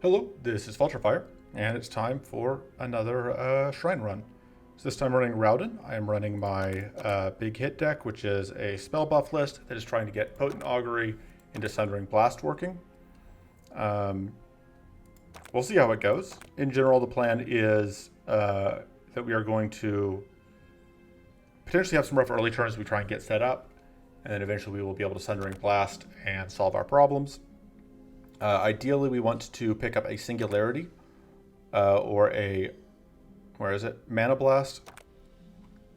Hello, this is Vulturefire, and it's time for another Shrine run. So this time I'm running Raodan. I am running my big hit deck, which is a spell buff list that is trying to get Potent Augury into Sundering Blast working. We'll see how it goes. In general, the plan is that we are going to potentially have some rough early turns as we try and get set up, and then eventually we will be able to Sundering Blast and solve our problems. Ideally, we want to pick up a Singularity or a, Mana Blast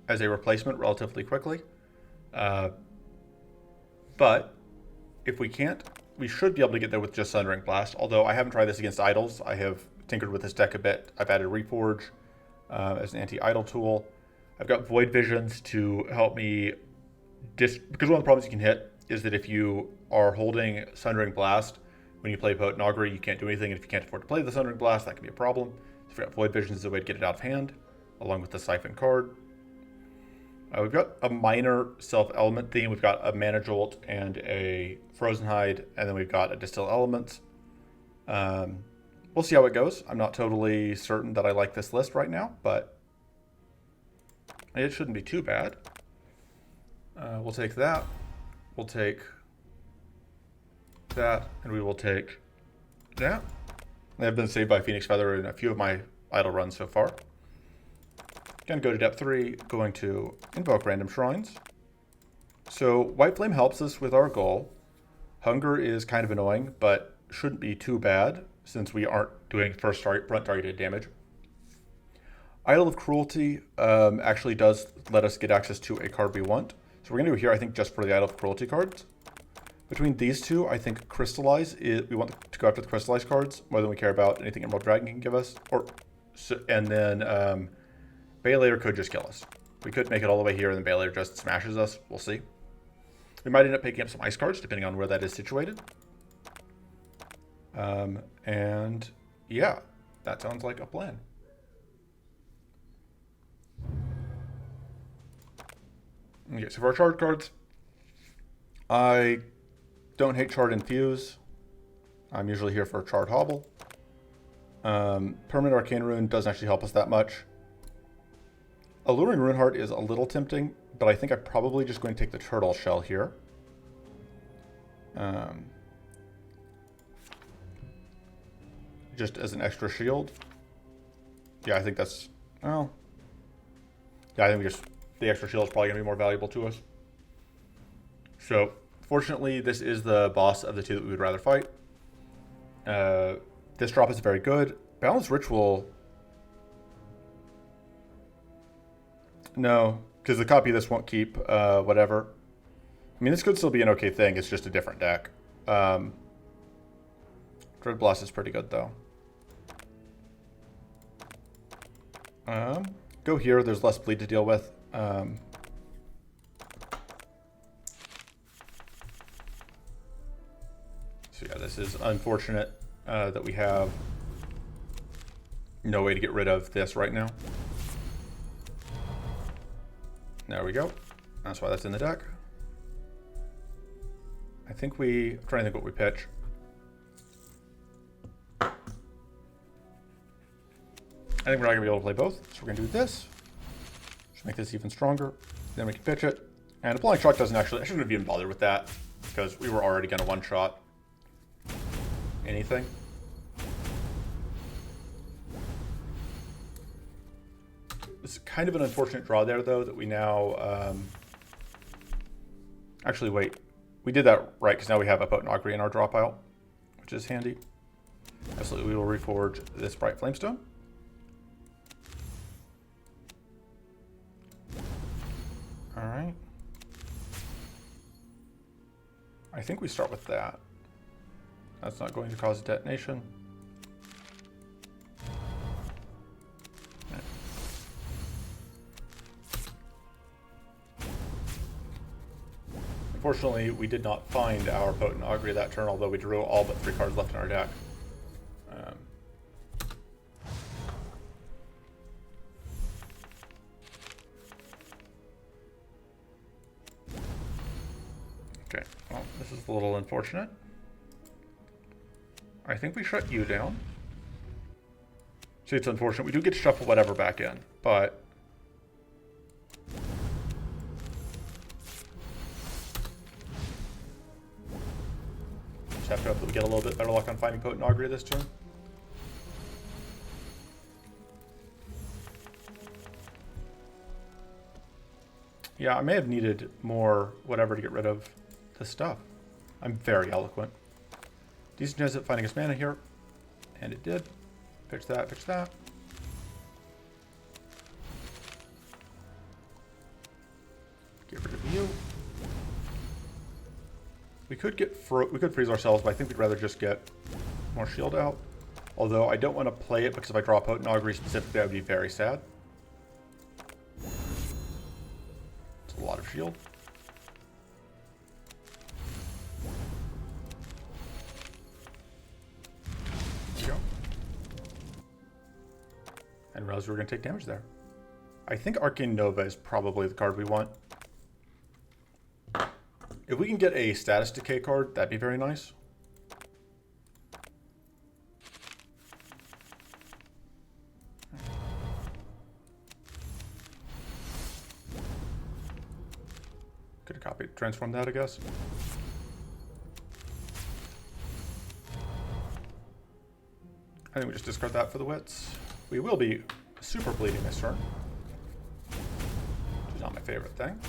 as a replacement relatively quickly. But if we can't, we should be able to get there with just Sundering Blast, although I haven't tried this against idols. I have tinkered with this deck a bit. I've added Reforge as an anti-idol tool. I've got Void Visions to help me, because one of the problems you can hit is that if you are holding Sundering Blast, when you play Potent Augury, you can't do anything, and if you can't afford to play the Sundering Blast, that can be a problem. So we've got Void Visions as a way to get it out of hand, along with the Siphon card. We've got a minor self-element theme. We've got a Mana Jolt and a Frozen Hide, and then we've got a Distill Elements. We'll see how it goes. I'm not totally certain that I like this list right now, but it shouldn't be too bad. We'll take that. We'll take that, and we will take that. I've been saved by Phoenix Feather in a few of my idle runs so far. Gonna go to depth 3, going to invoke random shrines. So White Flame helps us with our goal. Hunger is kind of annoying, but shouldn't be too bad since we aren't doing front targeted damage. Idol of Cruelty actually does let us get access to a card we want. So we're gonna do it here, I think, just for the Idol of Cruelty cards. Between these two, I think Crystallize we want to go after the Crystallize cards more than we care about anything Emerald Dragon can give us. And then Baylayer could just kill us. We could make it all the way here, and then Baylayer just smashes us. We'll see. We might end up picking up some ice cards, depending on where that is situated. And yeah, that sounds like a plan. Okay, so for our charge cards, I don't hate Charred Infuse. I'm usually here for a Charred Hobble. Permanent Arcane Rune doesn't actually help us that much. Alluring Runeheart is a little tempting, but I think I'm probably just going to take the Turtle Shell here. Just as an extra shield. Yeah, I think that's, well, yeah, I think the extra shield is probably going to be more valuable to us. So, fortunately, this is the boss of the two that we would rather fight. This drop is very good. Balanced Ritual, no, because the copy of this won't keep whatever. I mean, this could still be an okay thing. It's just a different deck. Dread Blast is pretty good, though. Go here. There's less bleed to deal with. So yeah, this is unfortunate that we have no way to get rid of this right now. There we go. That's why that's in the deck. I'm trying to think what we pitch. I think we're not going to be able to play both, so we're going to do this. Should make this even stronger. Then we can pitch it. And Applying Shock doesn't actually, I shouldn't have even bothered with that because we were already going to one-shot anything. It's kind of an unfortunate draw there, though, that we now... Actually, wait. We did that right, because now we have a Potent Augury in our draw pile, which is handy. Absolutely, we will reforge this Bright Flamestone. Alright. I think we start with that. That's not going to cause a detonation. Unfortunately, we did not find our Potent Augury that turn, although we drew all but 3 cards left in our deck. Okay, well, this is a little unfortunate. I think we shut you down. See, it's unfortunate. We do get to shuffle whatever back in, but... just have to hope that we get a little bit better luck on finding Potent Augury this turn. Yeah, I may have needed more whatever to get rid of this stuff. I'm very eloquent. Decent chance at finding us mana here. And it did. Pitch that, pitch that. Get rid of you. We could freeze ourselves, but I think we'd rather just get more shield out. Although I don't want to play it because if I draw Potent Augury specifically, I would be very sad. It's a lot of shield. There we go. I didn't realize we were going to take damage there. I think Arcane Nova is probably the card we want. If we can get a status decay card, that'd be very nice. Could have copied, transformed that, I guess. I think we just discard that for the wits. We will be super bleeding this turn, which is not my favorite thing.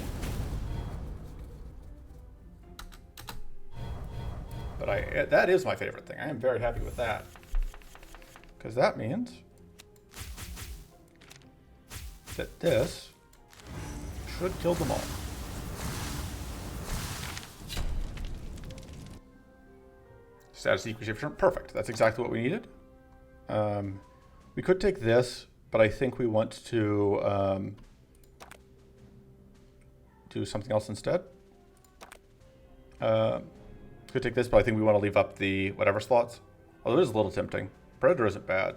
But that is my favorite thing. I am very happy with that. Because that means that this should kill them all. Status decrease for turn. Perfect. That's exactly what we needed. We could take this, but I think we want to do something else instead. Could take this, but I think we want to leave up the whatever slots. Although it is a little tempting. Predator isn't bad.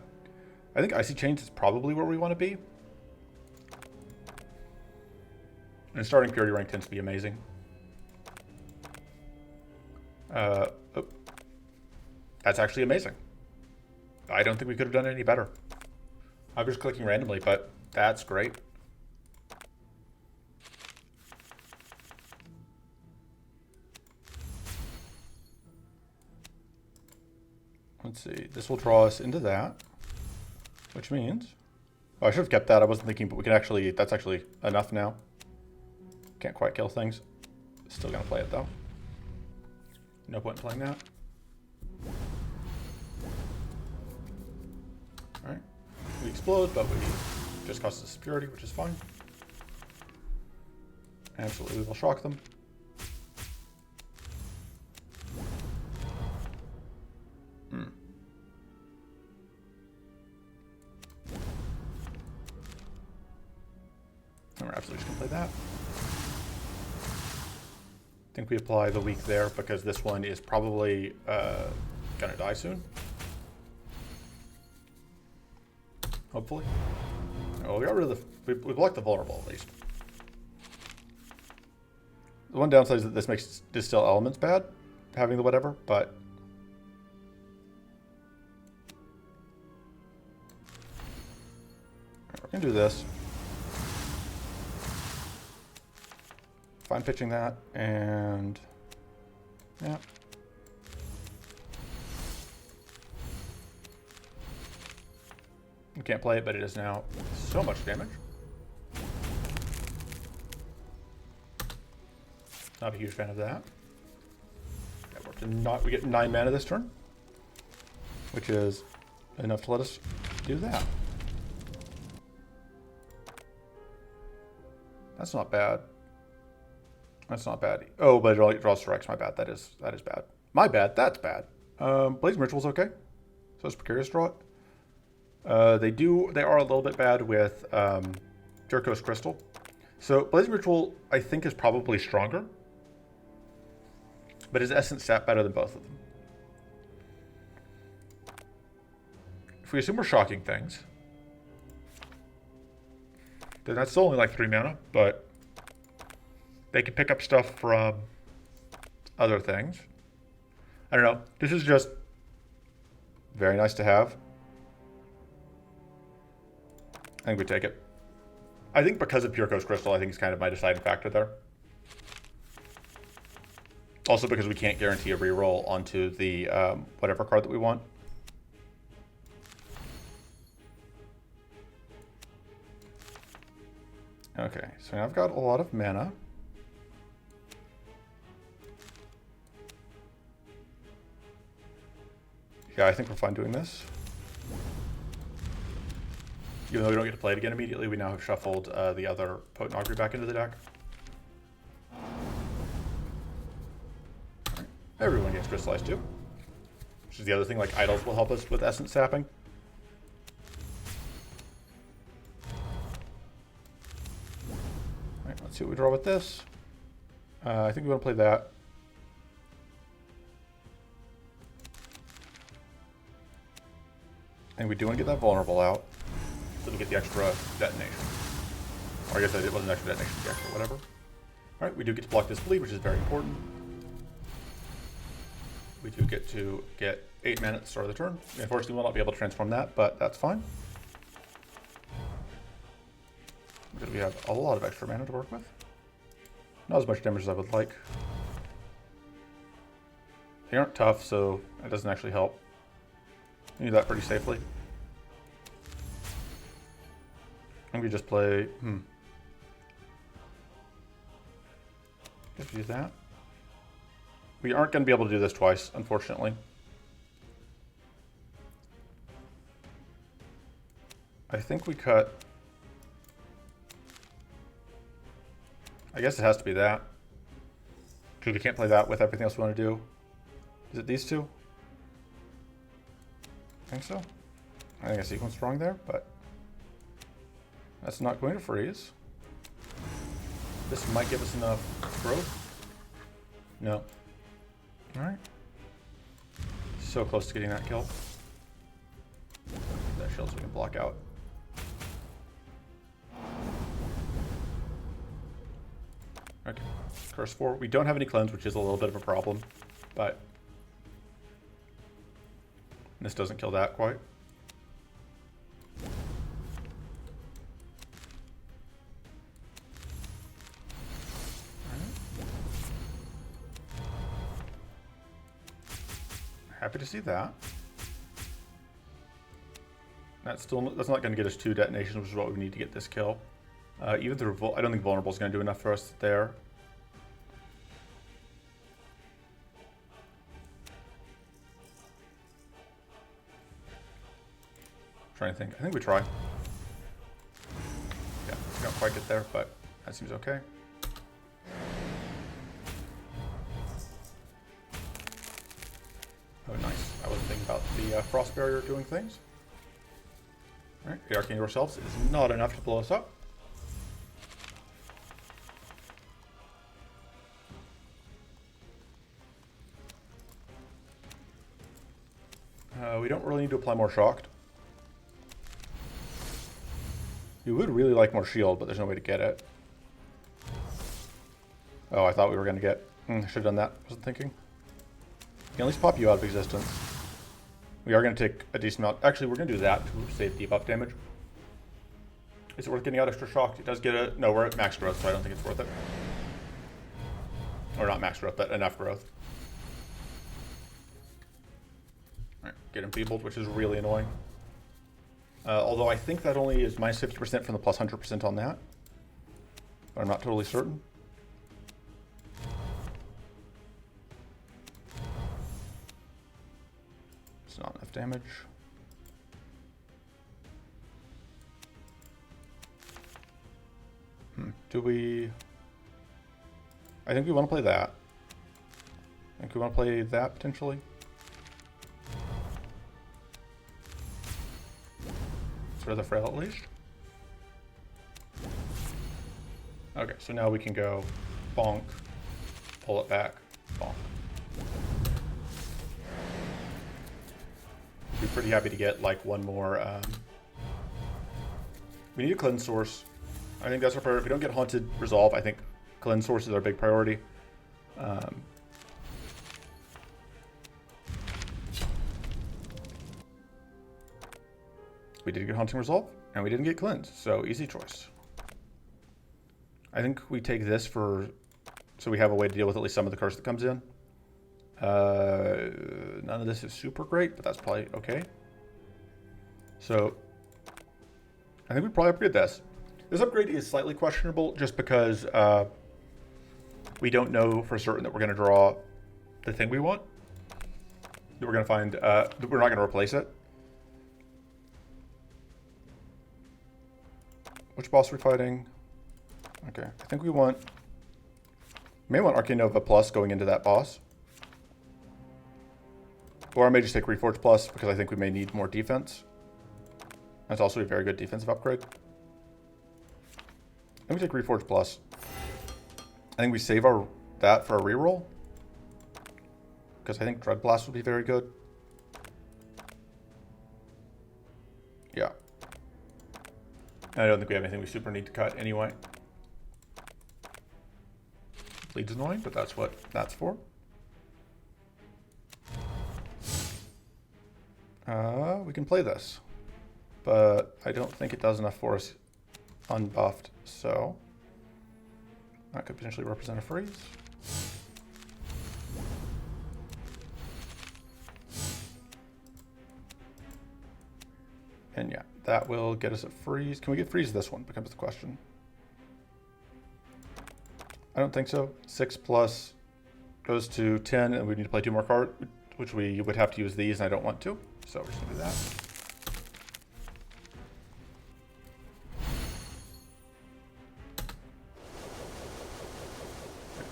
I think Icy Chains is probably where we want to be. And starting Purity rank tends to be amazing. Oh. That's actually amazing. I don't think we could have done it any better. I'm just clicking randomly, but that's great. Let's see, this will draw us into that, which means, oh, I should have kept that. I wasn't thinking, but we can actually, that's actually enough now. Can't quite kill things. Still gonna play it though. No point in playing that. All right, we explode, but we just cost us purity, which is fine. Absolutely, we will shock them. And we're absolutely just gonna play that. I think we apply the weak there because this one is probably gonna die soon. Hopefully. Oh, we got rid of the. We blocked the vulnerable at least. The one downside is that this makes Distill Elements bad, having the whatever, but. We're gonna do this. Fine pitching that, and yeah. You can't play it, but it is now so much damage. Not a huge fan of that. We get 9 mana this turn, which is enough to let us do that. That's not bad. That's not bad. Oh, but it draws strikes. My bad. That is bad. My bad. That's bad. Blazing Ritual's okay. So is Precarious Draw it. They are a little bit bad with Jericho's Crystal. So Blazing Ritual, I think, is probably stronger. But his Essence stat better than both of them. If we assume we're shocking things, then that's still only like 3 mana, but they can pick up stuff from other things. I don't know. This is just very nice to have. I think we take it. I think because of Pure Coast Crystal, I think it's kind of my deciding factor there. Also because we can't guarantee a reroll onto the whatever card that we want. Okay, so now I've got a lot of mana. Yeah, I think we're fine doing this. Even though we don't get to play it again immediately, we now have shuffled the other Potent Augury back into the deck. Right. Everyone gets Crystallized too. Which is the other thing, like Idols will help us with Essence Sapping. Alright, let's see what we draw with this. I think we want to play that. And we do want to get that Vulnerable out. So we get the extra detonation. Or I guess it wasn't extra detonation, the extra whatever. Alright, we do get to block this bleed, which is very important. We do get to get 8 mana at the start of the turn. We unfortunately will not be able to transform that, but that's fine. Because we have a lot of extra mana to work with. Not as much damage as I would like. They aren't tough, so it doesn't actually help. We do that pretty safely. And we just play, If we do that. We aren't going to be able to do this twice, unfortunately. I think we cut. I guess it has to be that. Because we can't play that with everything else we want to do. Is it these two? I think so. I think I sequenced wrong there, but that's not going to freeze. This might give us enough growth. No. Alright. So close to getting that kill. That shield so we can block out. Okay. Curse 4. We don't have any cleanse, which is a little bit of a problem, but this doesn't kill that quite. Happy to see that. That's not going to get us 2 detonations, which is what we need to get this kill. Even through I don't think Vulnerable is going to do enough for us there. Trying to think. I think we try. Yeah, we don't quite get there, but that seems okay. Oh, nice. I wasn't thinking about the Frost Barrier doing things. Alright, the Arcane ourselves is not enough to blow us up. We don't really need to apply more Shocked. You would really like more shield, but there's no way to get it. Oh, I thought we were going to get... should have done that. Wasn't thinking. We can at least pop you out of existence. We are going to take a decent amount. Actually, we're going to do that to save debuff damage. Is it worth getting out extra shocked? It does get a... No, we're at max growth, so I don't think it's worth it. Or not max growth, but enough growth. Alright, get enfeebled, which is really annoying. Although I think that only is minus 50% from the plus 100% on that. But I'm not totally certain. It's not enough damage. Do we... I think we want to play that. I think we want to play that potentially. For the frail at least. Okay, so now we can go bonk, pull it back, bonk. Be pretty happy to get like one more. We need a cleanse source. I think that's our priority. If we don't get haunted resolve, I think cleanse source is our big priority. We did get haunting resolve. And we didn't get cleansed, so easy choice. I think we take this for, so we have a way to deal with at least some of the curse that comes in. None of this is super great, but that's probably okay. So I think we probably upgrade this. This upgrade is slightly questionable just because we don't know for certain that we're going to draw the thing we want. That we're going to find, that we're not going to replace it. Which boss are we fighting? Okay, I think we may want Arcane Nova Plus going into that boss. Or I may just take Reforge Plus because I think we may need more defense. That's also a very good defensive upgrade. Let me take Reforge Plus. I think we save that for a reroll. Because I think Dread Blast would be very good. Yeah. I don't think we have anything we super need to cut anyway. Bleed's annoying, but that's what that's for. We can play this, but I don't think it does enough for us unbuffed, so that could potentially represent a freeze. And yeah, that will get us a freeze. Can we get freeze this one? Becomes the question. I don't think so. 6 plus goes to 10, and we need to play 2 more cards, which we would have to use these, and I don't want to. So we're just going to do that.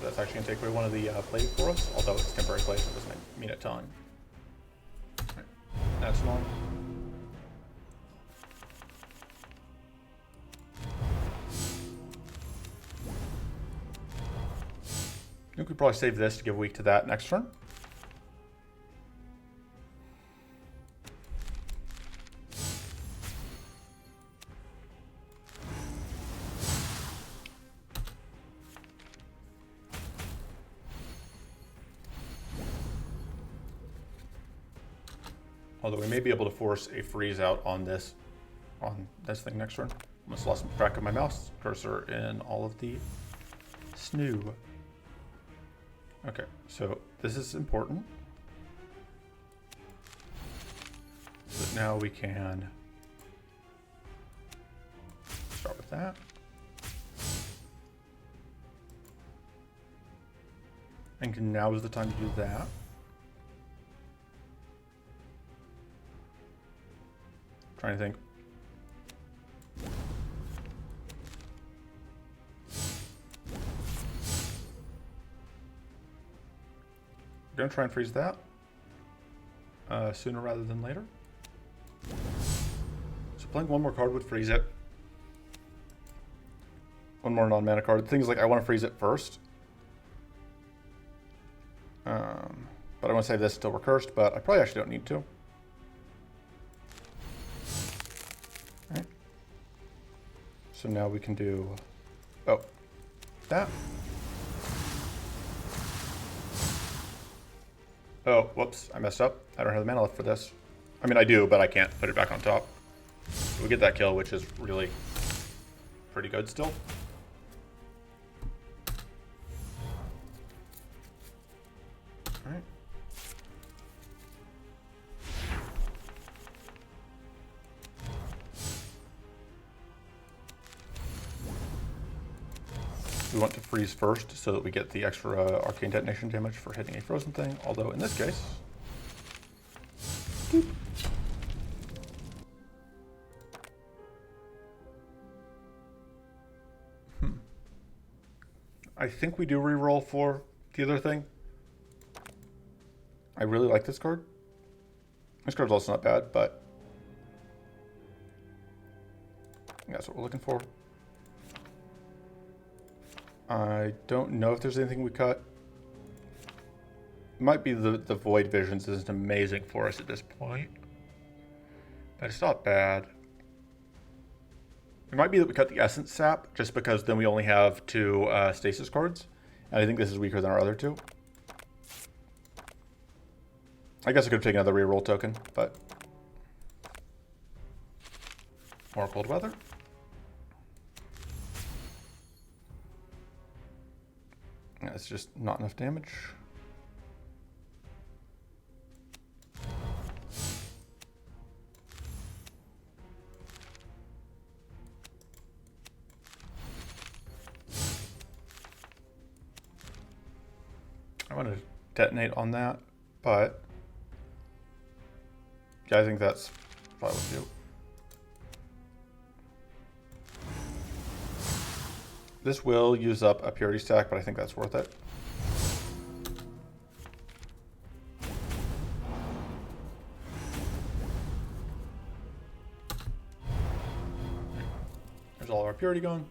That's actually going to take away one of the plague for us, although it's temporary plague, so it doesn't mean a ton. Right. That's annoying. I think we probably save this to give weak to that next turn. Although we may be able to force a freeze out on this thing next turn. Almost lost track of my mouse cursor in all of the snoo. Okay, so this is important. So now we can start with that. And now is the time to do that. Trying to think. We're gonna try and freeze that sooner rather than later. So playing one more card would freeze it. One more non-mana card. The thing is, like, I want to freeze it first. But I want to save this until we're cursed, but I probably actually don't need to. Alright. So now we can do, that. Oh, whoops, I messed up. I don't have the mana left for this. I mean, I do, but I can't put it back on top. So we get that kill, which is really pretty good still. Alright. We want to freeze first so that we get the extra arcane detonation damage for hitting a frozen thing, although in this case... Boop. I think we do reroll for the other thing. I really like this card. This card's also not bad, but that's what we're looking for. I don't know if there's anything we cut. It might be the Void Visions isn't amazing for us at this point, but it's not bad. It might be that we cut the Essence Sap, just because then we only have 2 Stasis cards, and I think this is weaker than our other 2. I guess I could have taken another reroll token, but More cold weather. That's just not enough damage. I want to detonate on that, but yeah, I think that's what I would do. This will use up a purity stack, but I think that's worth it. There's all of our purity gone.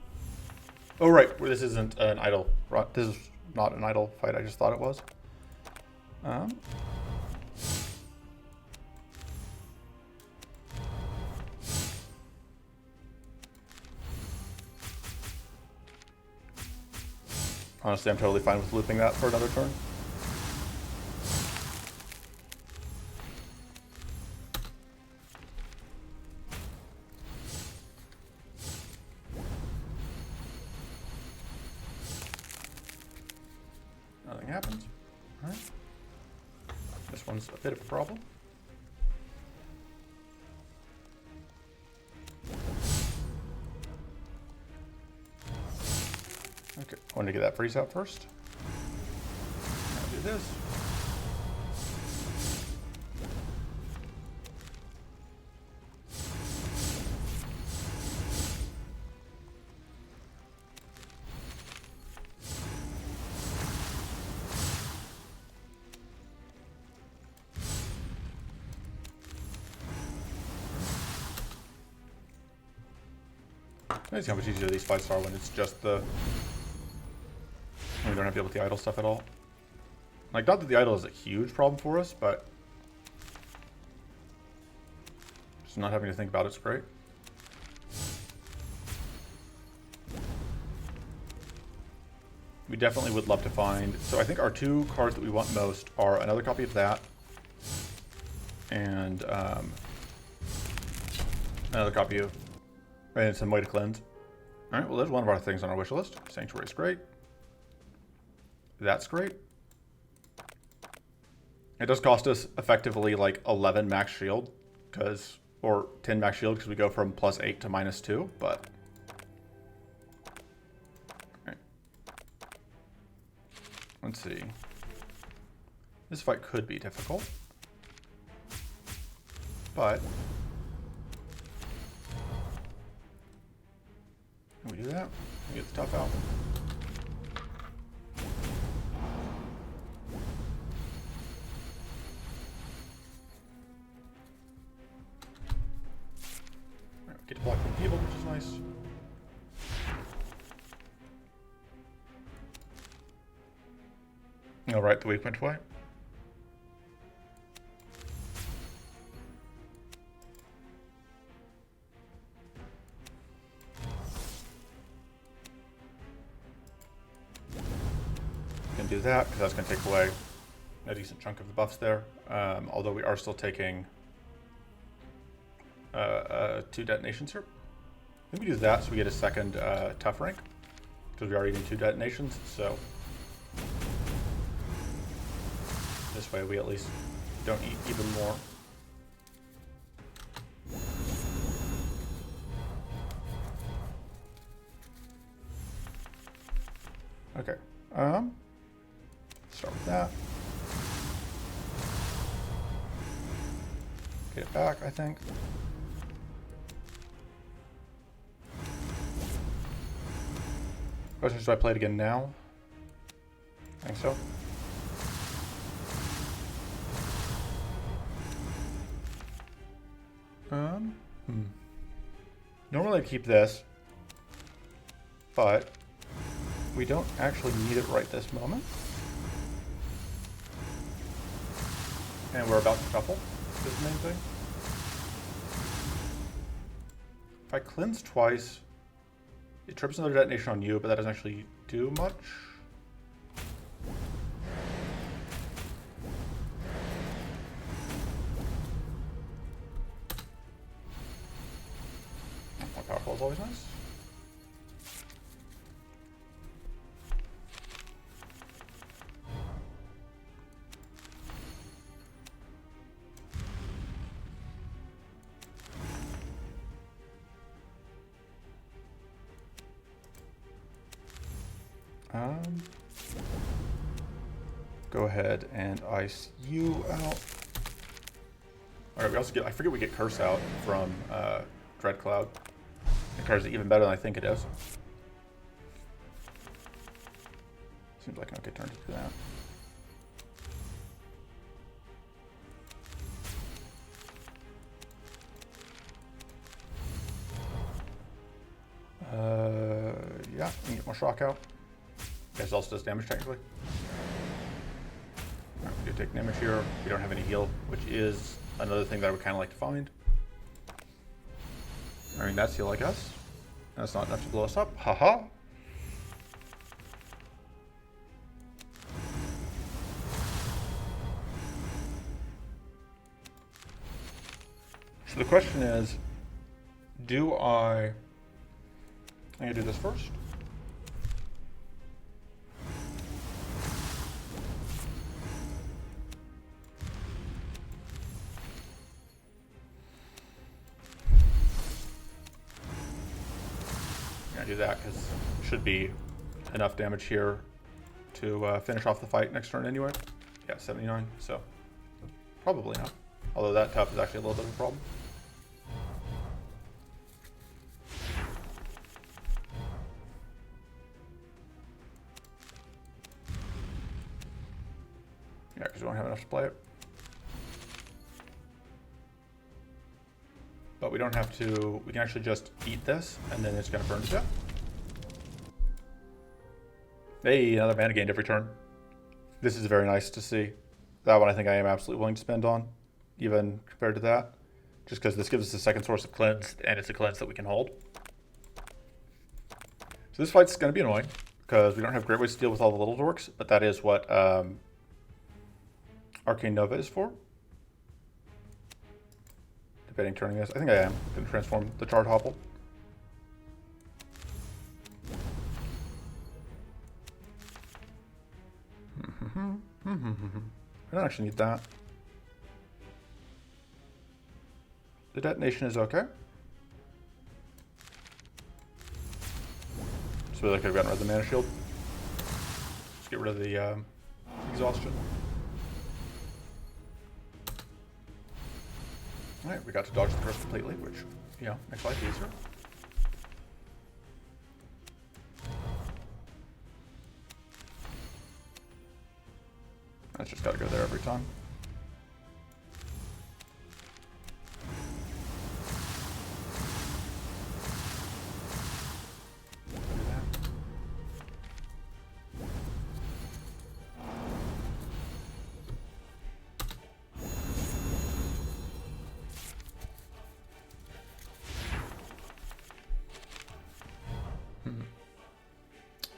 Oh, right. This isn't an idle. This is not an idle fight. I just thought it was. Honestly, I'm totally fine with looping that for another turn. Nothing happens. All right. This one's a bit of a problem. Okay, I want to get that freeze out first. I'll do this. Nice how much easier these fights are when it's just the... we don't have to deal with the idle stuff at all. Like, not that the idle is a huge problem for us, but just not having to think about it's great. We definitely would love to find... so I think our two cards that we want most are another copy of that and another copy of... and some way to cleanse. Alright, well there's one of our things on our wish list. Sanctuary is great. That's great. It does cost us effectively like 11 max shield, because, or 10 max shield because we go from +8 to -2, but... Alright. Let's see. This fight could be difficult, but... can we do that? We get the tough out. Get to block from people, which is nice. All right, the weak went away. Can do that because that's going to take away a decent chunk of the buffs there. Although we are still taking 2 detonations here. Maybe do that so we get a second tough rank, because we are eating 2 detonations. So this way we at least don't eat even more. Okay. Start with that. Get it back, I think. Question is, do I play it again now? I think so. Normally I'd keep this, but we don't actually need it right this moment. And we're about to shuffle, is the main thing. If I cleanse twice, it trips another detonation on you, but that doesn't actually do much. That's always nice. Go ahead and ice you out. All right, we also get, I forget we get Curse out from Dread Cloud. The card's even better than I think it is. Seems like an okay turn to do that. Yeah, we can get more shock out. Guys also does damage technically. Alright, we do take damage here. We don't have any heal, which is another thing that I would kind of like to find. I mean, that's heal, I guess. That's not enough to blow us up. Haha. So the question is, do I'm gonna do this first. Do that because it should be enough damage here to finish off the fight next turn anyway. Yeah, 79, so probably not. Although that tough is actually a little bit of a problem. Yeah, because we don't have enough to play it. But we don't have to, we can actually just eat this, and then it's going to burn to death. Hey, another mana gained every turn. This is very nice to see. That one I think I am absolutely willing to spend on, even compared to that. Just because this gives us a second source of cleanse, and it's a cleanse that we can hold. So this fight's going to be annoying, because we don't have great ways to deal with all the little dorks, but that is what Arcane Nova is for. Debating turning this. I think I am going to transform the Charred Hopple. I don't actually need that. The detonation is okay. So I could have gotten rid of the mana shield. Just get rid of the exhaustion. Alright, we got to dodge the curse completely, which, you know, makes life easier. That's just got to go there every time.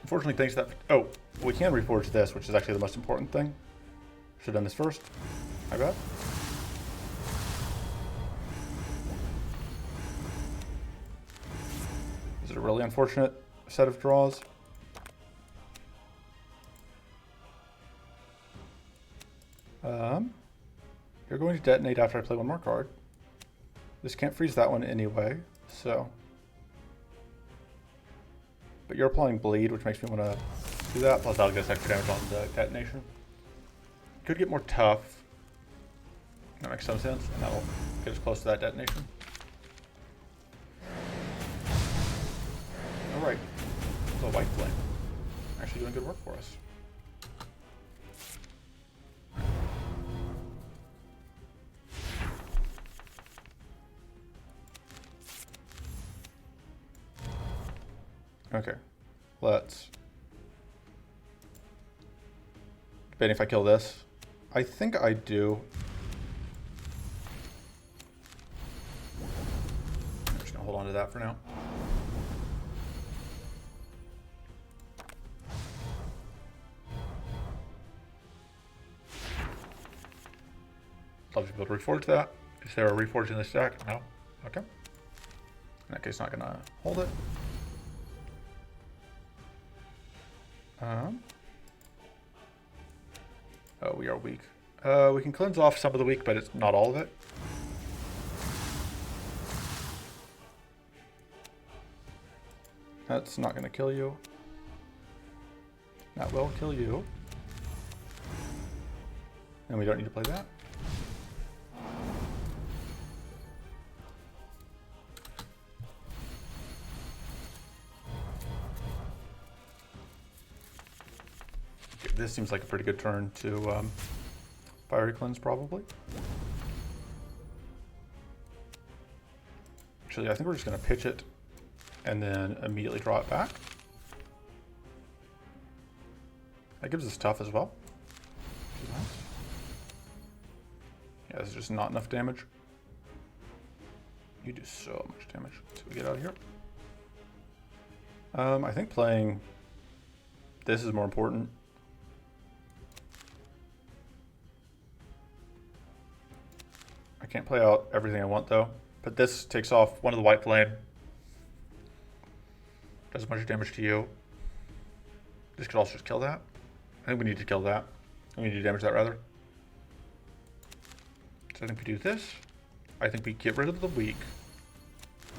Unfortunately, thanks to that. Oh, we can reforge this, which is actually the most important thing. Should have done this first. My bad. Is it a really unfortunate set of draws? You're going to detonate after I play one more card. This can't freeze that one anyway, so. But you're applying bleed, which makes me want to do that. Plus, I'll get extra damage on the detonation. Could get more tough. That makes some sense, and that'll get us close to that detonation. All right, so White Flame actually doing good work for us. Okay, let's. Debating if I kill this. I think I do. I'm just gonna hold on to that for now. Love to be able to reforge that. Is there a reforge in this deck? No? Okay. In that case, not gonna hold it. Oh, we are weak. We can cleanse off some of the weak, but it's not all of it. That's not gonna kill you. That will kill you. And we don't need to play that. Okay, this seems like a pretty good turn to Fiery Cleanse, probably. Actually, I think we're just going to pitch it and then immediately draw it back. That gives us tough as well. Which is nice. Yeah, this is just not enough damage. You do so much damage. So we get out of here. I think playing this is more important. I can't play out everything I want though. But this takes off one of the white flame. Does a bunch of damage to you. This could also just kill that. I think we need to kill that. We need to damage that rather. So I think we do this. I think we get rid of the weak.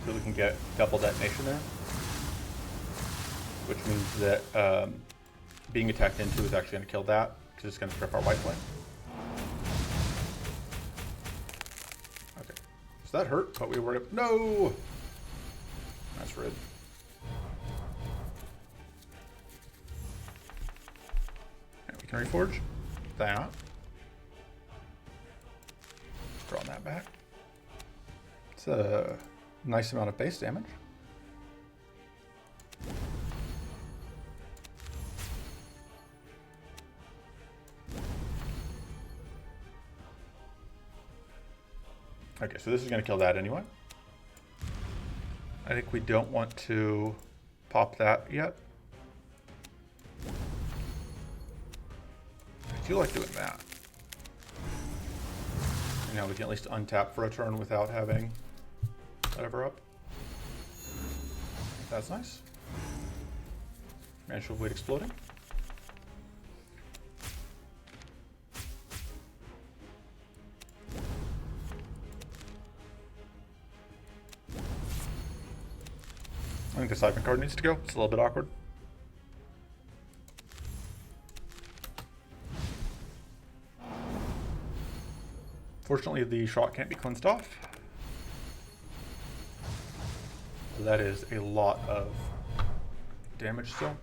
So we can get double detonation there. Which means that being attacked into is actually going to kill that. Because it's going to strip our white flame. Okay. So that hurt, but we were... No! That's rude. Reforge that. Draw that back. It's a nice amount of base damage. Okay, so this is going to kill that anyway. I think we don't want to pop that yet. I do like doing that. And now we can at least untap for a turn without having whatever up. That's nice. Managed to avoid exploding. I think the siphon card needs to go. It's a little bit awkward. Fortunately, the shot can't be cleansed off. That is a lot of damage still.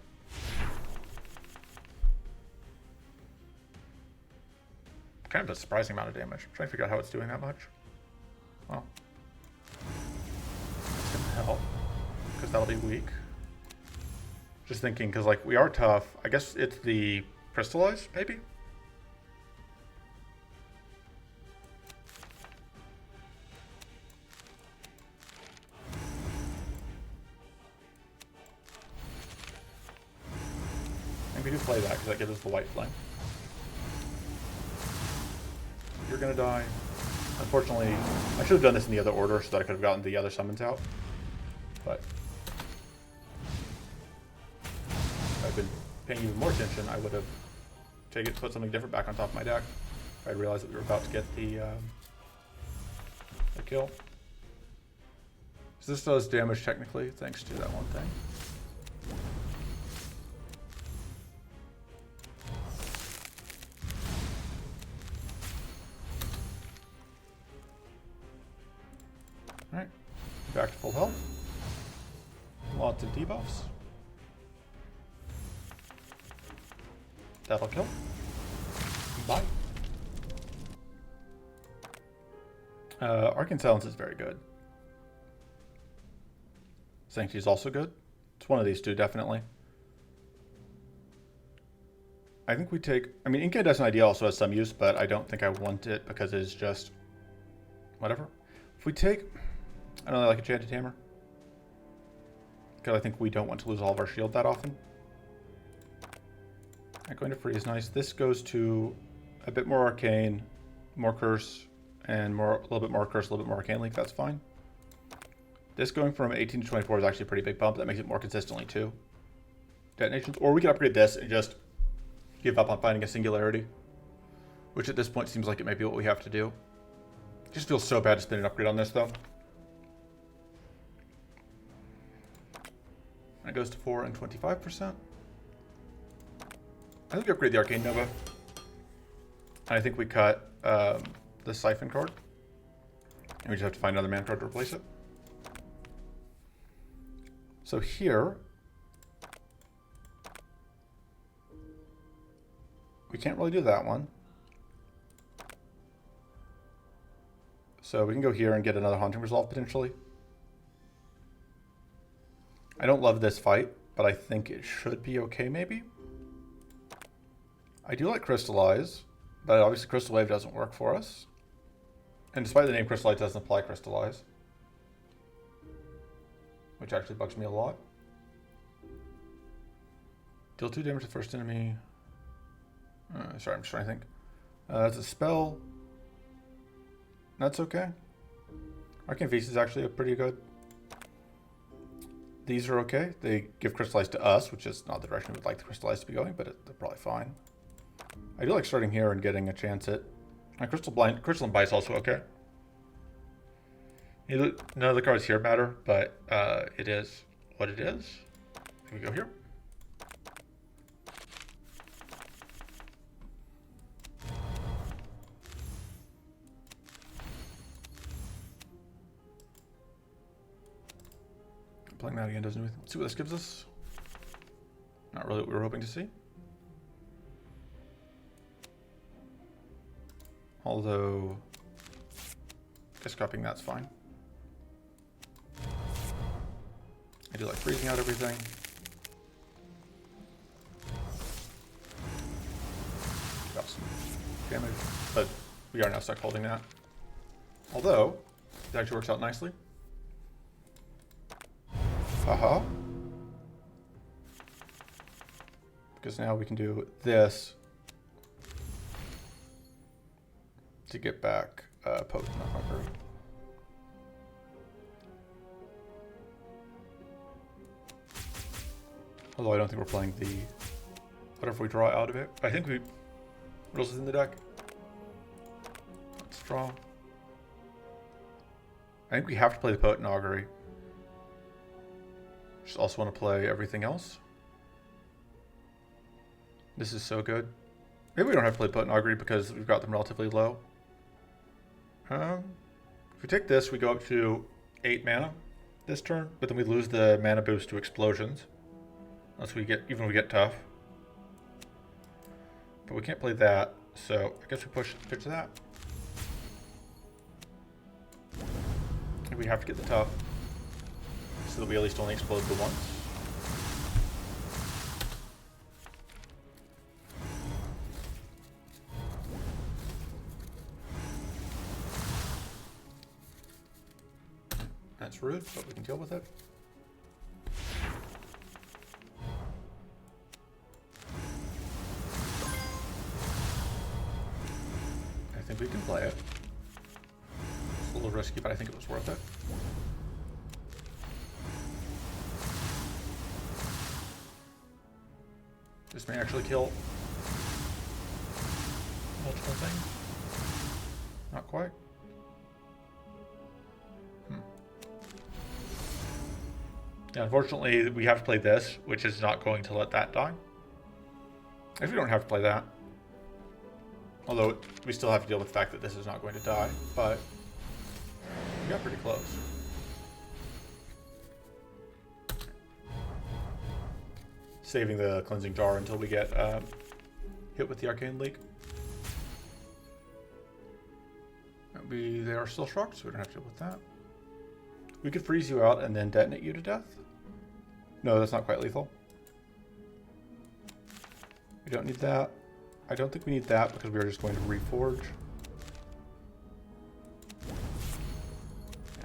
Kind of a surprising amount of damage. I'm trying to figure out how it's doing that much. Well, it's going to help, because that'll be weak. Just thinking, because like we are tough. I guess it's the crystallize, maybe? We do play that because that gives us the white flame. You're gonna die. Unfortunately, I should have done this in the other order so that I could have gotten the other summons out. But if I'd been paying even more attention, I would have put something different back on top of my deck. If I realized that we were about to get the kill. So this does damage technically, thanks to that one thing. Alright, back to full health. Lots of debuffs. That'll kill. Bye. Arcane Silence is very good. Sanctity is also good. It's one of these two, definitely. I think we take... I mean, Incandescent Idea also has some use, but I don't think I want it because it's just... whatever. If we take... I don't know, like Enchanted Hammer. Because I think we don't want to lose all of our shield that often. Going to freeze, nice. This goes to a bit more arcane, more curse, and a little bit more curse, a little bit more arcane leak. That's fine. This going from 18 to 24 is actually a pretty big bump. That makes it more consistently 2 detonations. Or we can upgrade this and just give up on finding a singularity, which at this point seems like it may be what we have to do. It just feels so bad to spend an upgrade on this, though. And it goes to 4 and 25%. I think we upgrade the Arcane Nova. And I think we cut the Siphon card. And we just have to find another mana card to replace it. So here, we can't really do that one. So we can go here and get another Haunting Resolve potentially. I don't love this fight, but I think it should be okay maybe. I do like Crystallize, but obviously Crystal Wave doesn't work for us. And despite the name Crystallize, it doesn't apply Crystallize, which actually bugs me a lot. Deal 2 damage to the first enemy. Sorry, I'm just trying to think. That's a spell. That's okay. Arcane Feast is actually a pretty good. These are okay. They give Crystallize to us, which is not the direction we'd like the Crystallize to be going, but they're probably fine. I do like starting here and getting a chance at... Crystal and Bite is also okay. None of the cards here matter, but it is what it is. Can we go here? Playing that again doesn't do anything. Let's see what this gives us. Not really what we were hoping to see. Although, I guess copying that's fine. I do like freezing out everything. Got some damage, but we are now stuck holding that. Although, it actually works out nicely. Haha. Because now we can do this to get back Potent Hunger. Although I don't think we're playing the... What if we draw out of it? I think we... What else is in the deck? Let's draw. I think we have to play the Potent Augury. Just also want to play everything else. This is so good. Maybe we don't have to play Potent Augury because we've got them relatively low. If we take this, we go up to 8 mana this turn, but then we lose the mana boost to explosions. Unless we get, even when we get tough. But we can't play that, so I guess we pitch that. And we have to get the tough, so that we at least only explode the once. That's rude, but we can deal with it. I think we can play it. It's a little risky, but I think it was worth it. This may actually kill multiple things. Not quite. Yeah, unfortunately, we have to play this, which is not going to let that die. If we don't have to play that. Although, we still have to deal with the fact that this is not going to die, but we got pretty close. Saving the Cleansing Jar until we get hit with the Arcane Leak. They are still shocked, so we don't have to deal with that. We could freeze you out and then detonate you to death. No, that's not quite lethal. We don't need that. I don't think we need that because we are just going to reforge. Yeah.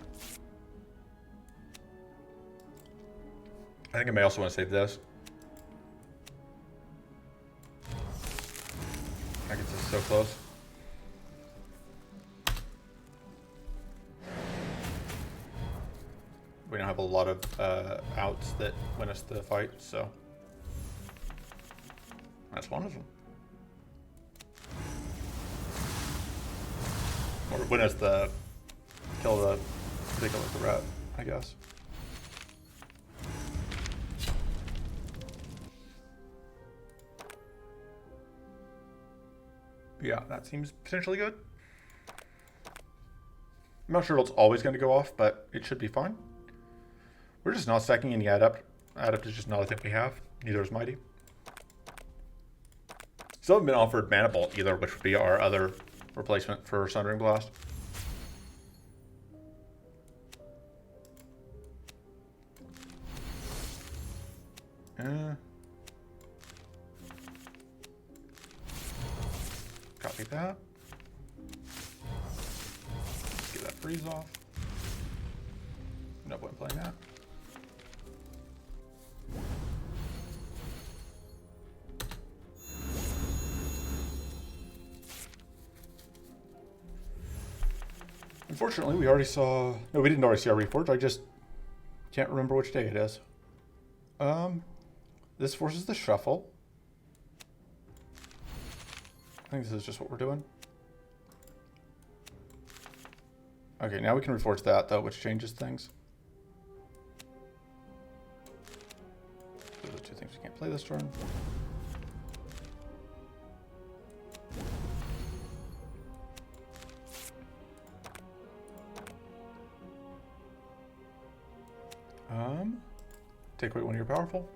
I think I may also want to save this. I guess it's so close. We don't have a lot of outs that win us the fight, so that's one of them. Or win us the kill the particular threat, I guess. Yeah, that seems potentially good. I'm not sure it's always going to go off, but it should be fine. We're just not stacking any adept. Adept is just not a thing we have. Neither is mighty. Still haven't been offered mana bolt either, which would be our other replacement for Sundering Blast. Copy that. Get that freeze off. No point playing that. Unfortunately, we already saw... No, we didn't already see our Reforge. I just can't remember which day it is. This forces the shuffle. I think this is just what we're doing. Okay, now we can reforge that, though, which changes things. Those are two things we can't play this turn. Take away one of your powerful.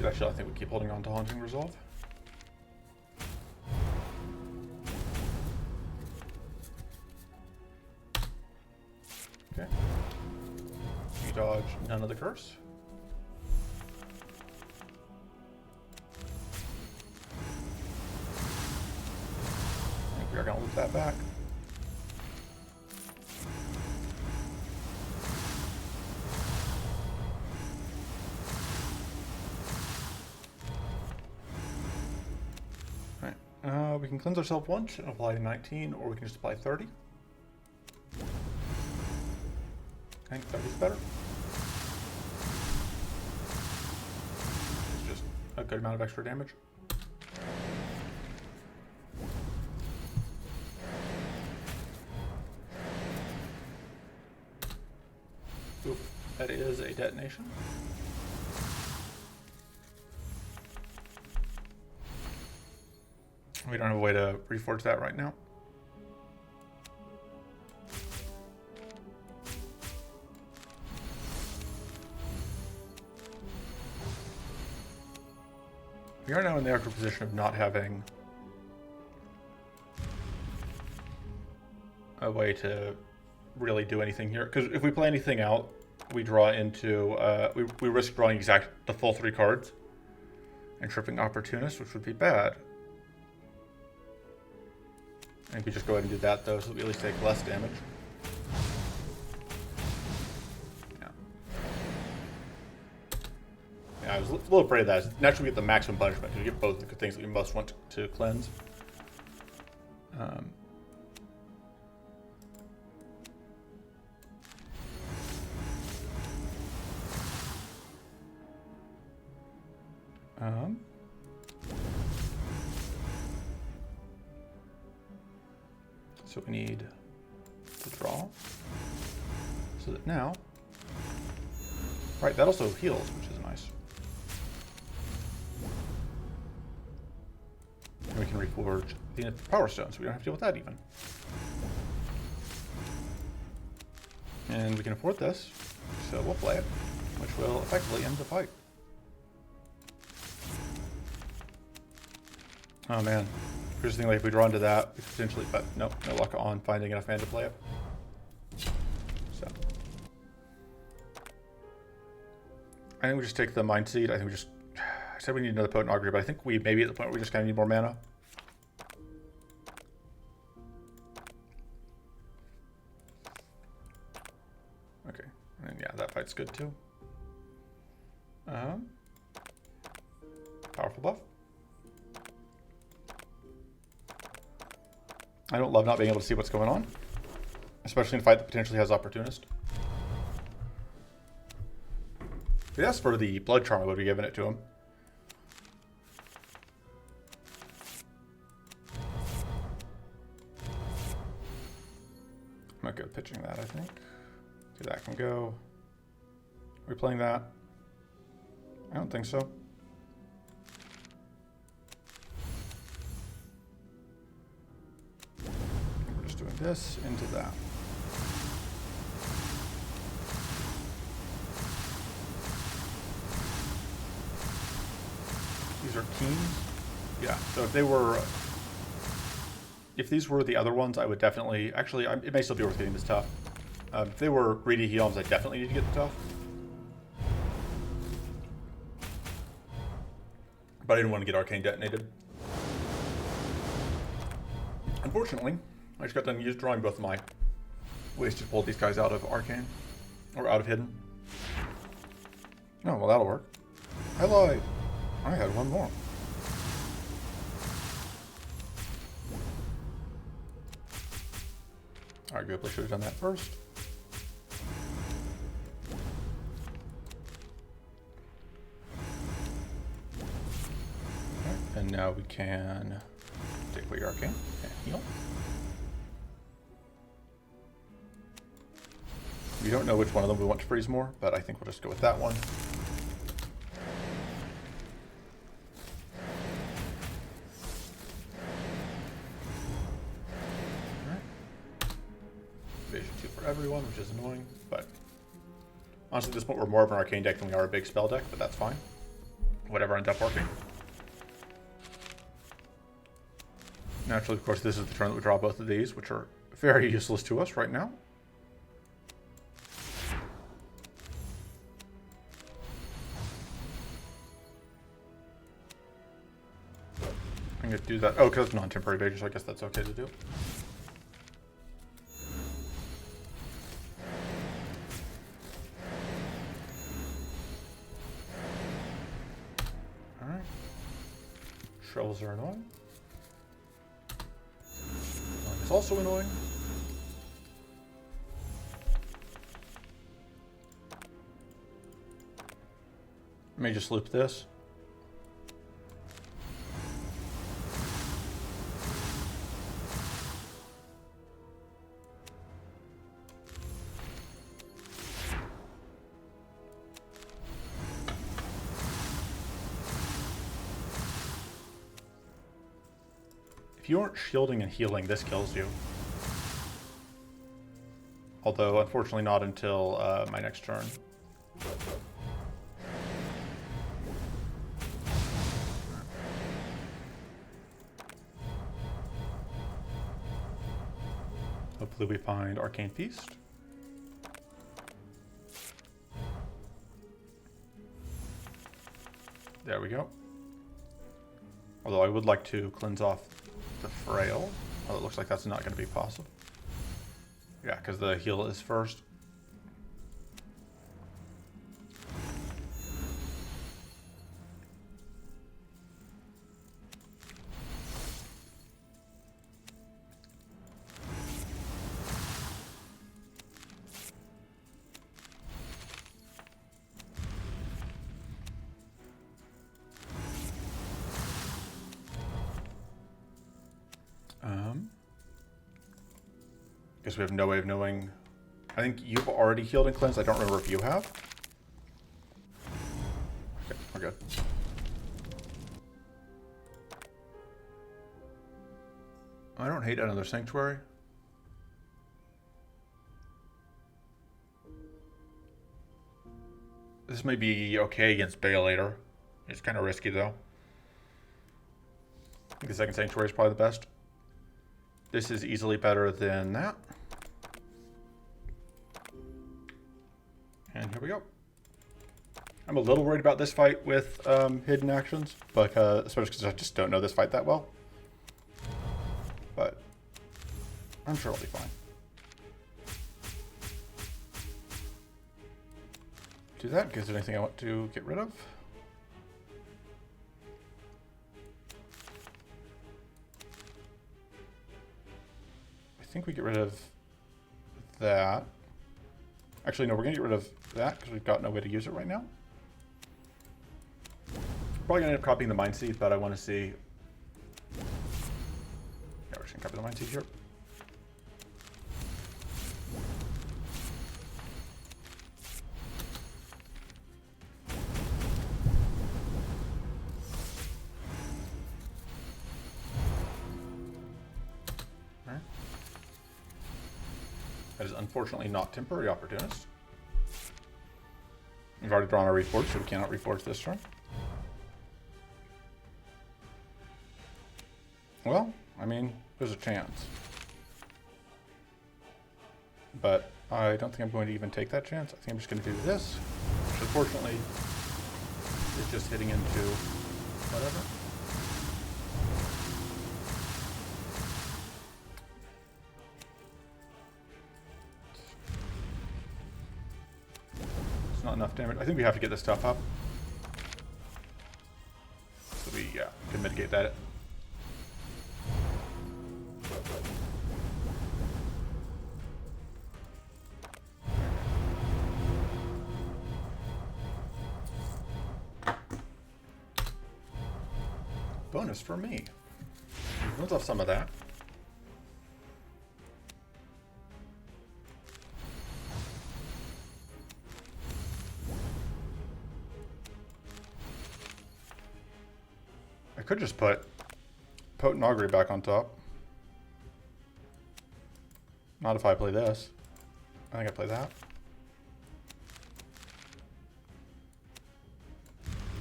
Actually, I think we keep holding on to Haunting Resolve. Okay. You dodge none of the curse. I think we are going to loop that back. We can cleanse ourselves once and apply 19, or we can just apply 30. I think 30 is better. It's just a good amount of extra damage. Oop, that is a detonation. We don't have a way to reforge that right now. We are now in the awkward position of not having a way to really do anything here. Because if we play anything out, we draw into, we risk drawing the full 3 cards and tripping Opportunist, which would be bad. I think we just go ahead and do that, though, so we at least take less damage. Yeah. Yeah, I was a little afraid of that. Naturally, we get the maximum punishment because we get both the things that we most want to cleanse. So we need to draw, so that now, right, that also heals, which is nice. And we can reforge the Power Stone, so we don't have to deal with that even. And we can afford this, so we'll play it, which will effectively end the fight. Oh man. Here's the thing, like if we draw into that, we could potentially, but no luck on finding enough mana to play it. So I think we just take the Mind Seed. I think we just, I said we need another Potent Augury, but I think we may be at the point where we just kind of need more mana. Okay, and yeah, that fight's good too. Powerful buff. I don't love not being able to see what's going on, especially in a fight that potentially has Opportunist. If he asked for the Blood Charm, I would be giving it to him. I'm not good pitching that, I think. Okay, that can go. Are we playing that? I don't think so. We're just doing this into that. These are keens. Yeah, so if these were the other ones, I would definitely, actually, it may still be worth getting this tough. If they were greedy heals, I definitely need to get the tough. But I didn't want to get Arcane detonated. Unfortunately, I just got done drawing both of my ways to pull these guys out of Arcane, or out of Hidden. Oh, well, that'll work. I lied. I had one more. Arguably should have done that first. Okay, and now we can take away your Arcane and heal. We don't know which one of them we want to freeze more, but I think we'll just go with that one. Everyone, which is annoying, but honestly at this point we're more of an arcane deck than we are a big spell deck, but that's fine. Whatever ends up working. Naturally, of course, this is the turn that we draw both of these, which are very useless to us right now. I'm going to do that. Oh, because it's non-temporary evasion, so I guess that's okay to do. Shells are annoying. It's also annoying. I may just loop this. If you aren't shielding and healing, this kills you. Although, unfortunately not until my next turn. Hopefully we find Arcane Feast. There we go. Although I would like to cleanse off the Frail. Oh, it looks like that's not going to be possible. Yeah, because the heal is first. Guess we have no way of knowing. I think you've already healed and cleansed. I don't remember if you have. Okay, we're good. I don't hate another Sanctuary. This may be okay against Baelator. It's kind of risky though. I think the second Sanctuary is probably the best. This is easily better than that. And here we go. I'm a little worried about this fight with hidden actions, but especially because I just don't know this fight that well. But I'm sure I'll be fine. Do that. Is there anything I want to get rid of? think we get rid of that. Actually, no, we're going to get rid of that because we've got no way to use it right now. Probably going to end up copying the Mind Seed, but I want to see... Yeah, we're just going to copy the Mind Seed here. That is unfortunately not Temporary Opportunist. We've already drawn our Reforge, so we cannot Reforge this turn. Well, I mean, there's a chance. But I don't think I'm going to even take that chance. I think I'm just going to do this, which unfortunately is just hitting into whatever. Not enough damage. I think we have to get this stuff up. So we, yeah, can mitigate that. Bonus for me. Let's off some of that. I could just put Potent Augury back on top. Not if I play this. I think I play that.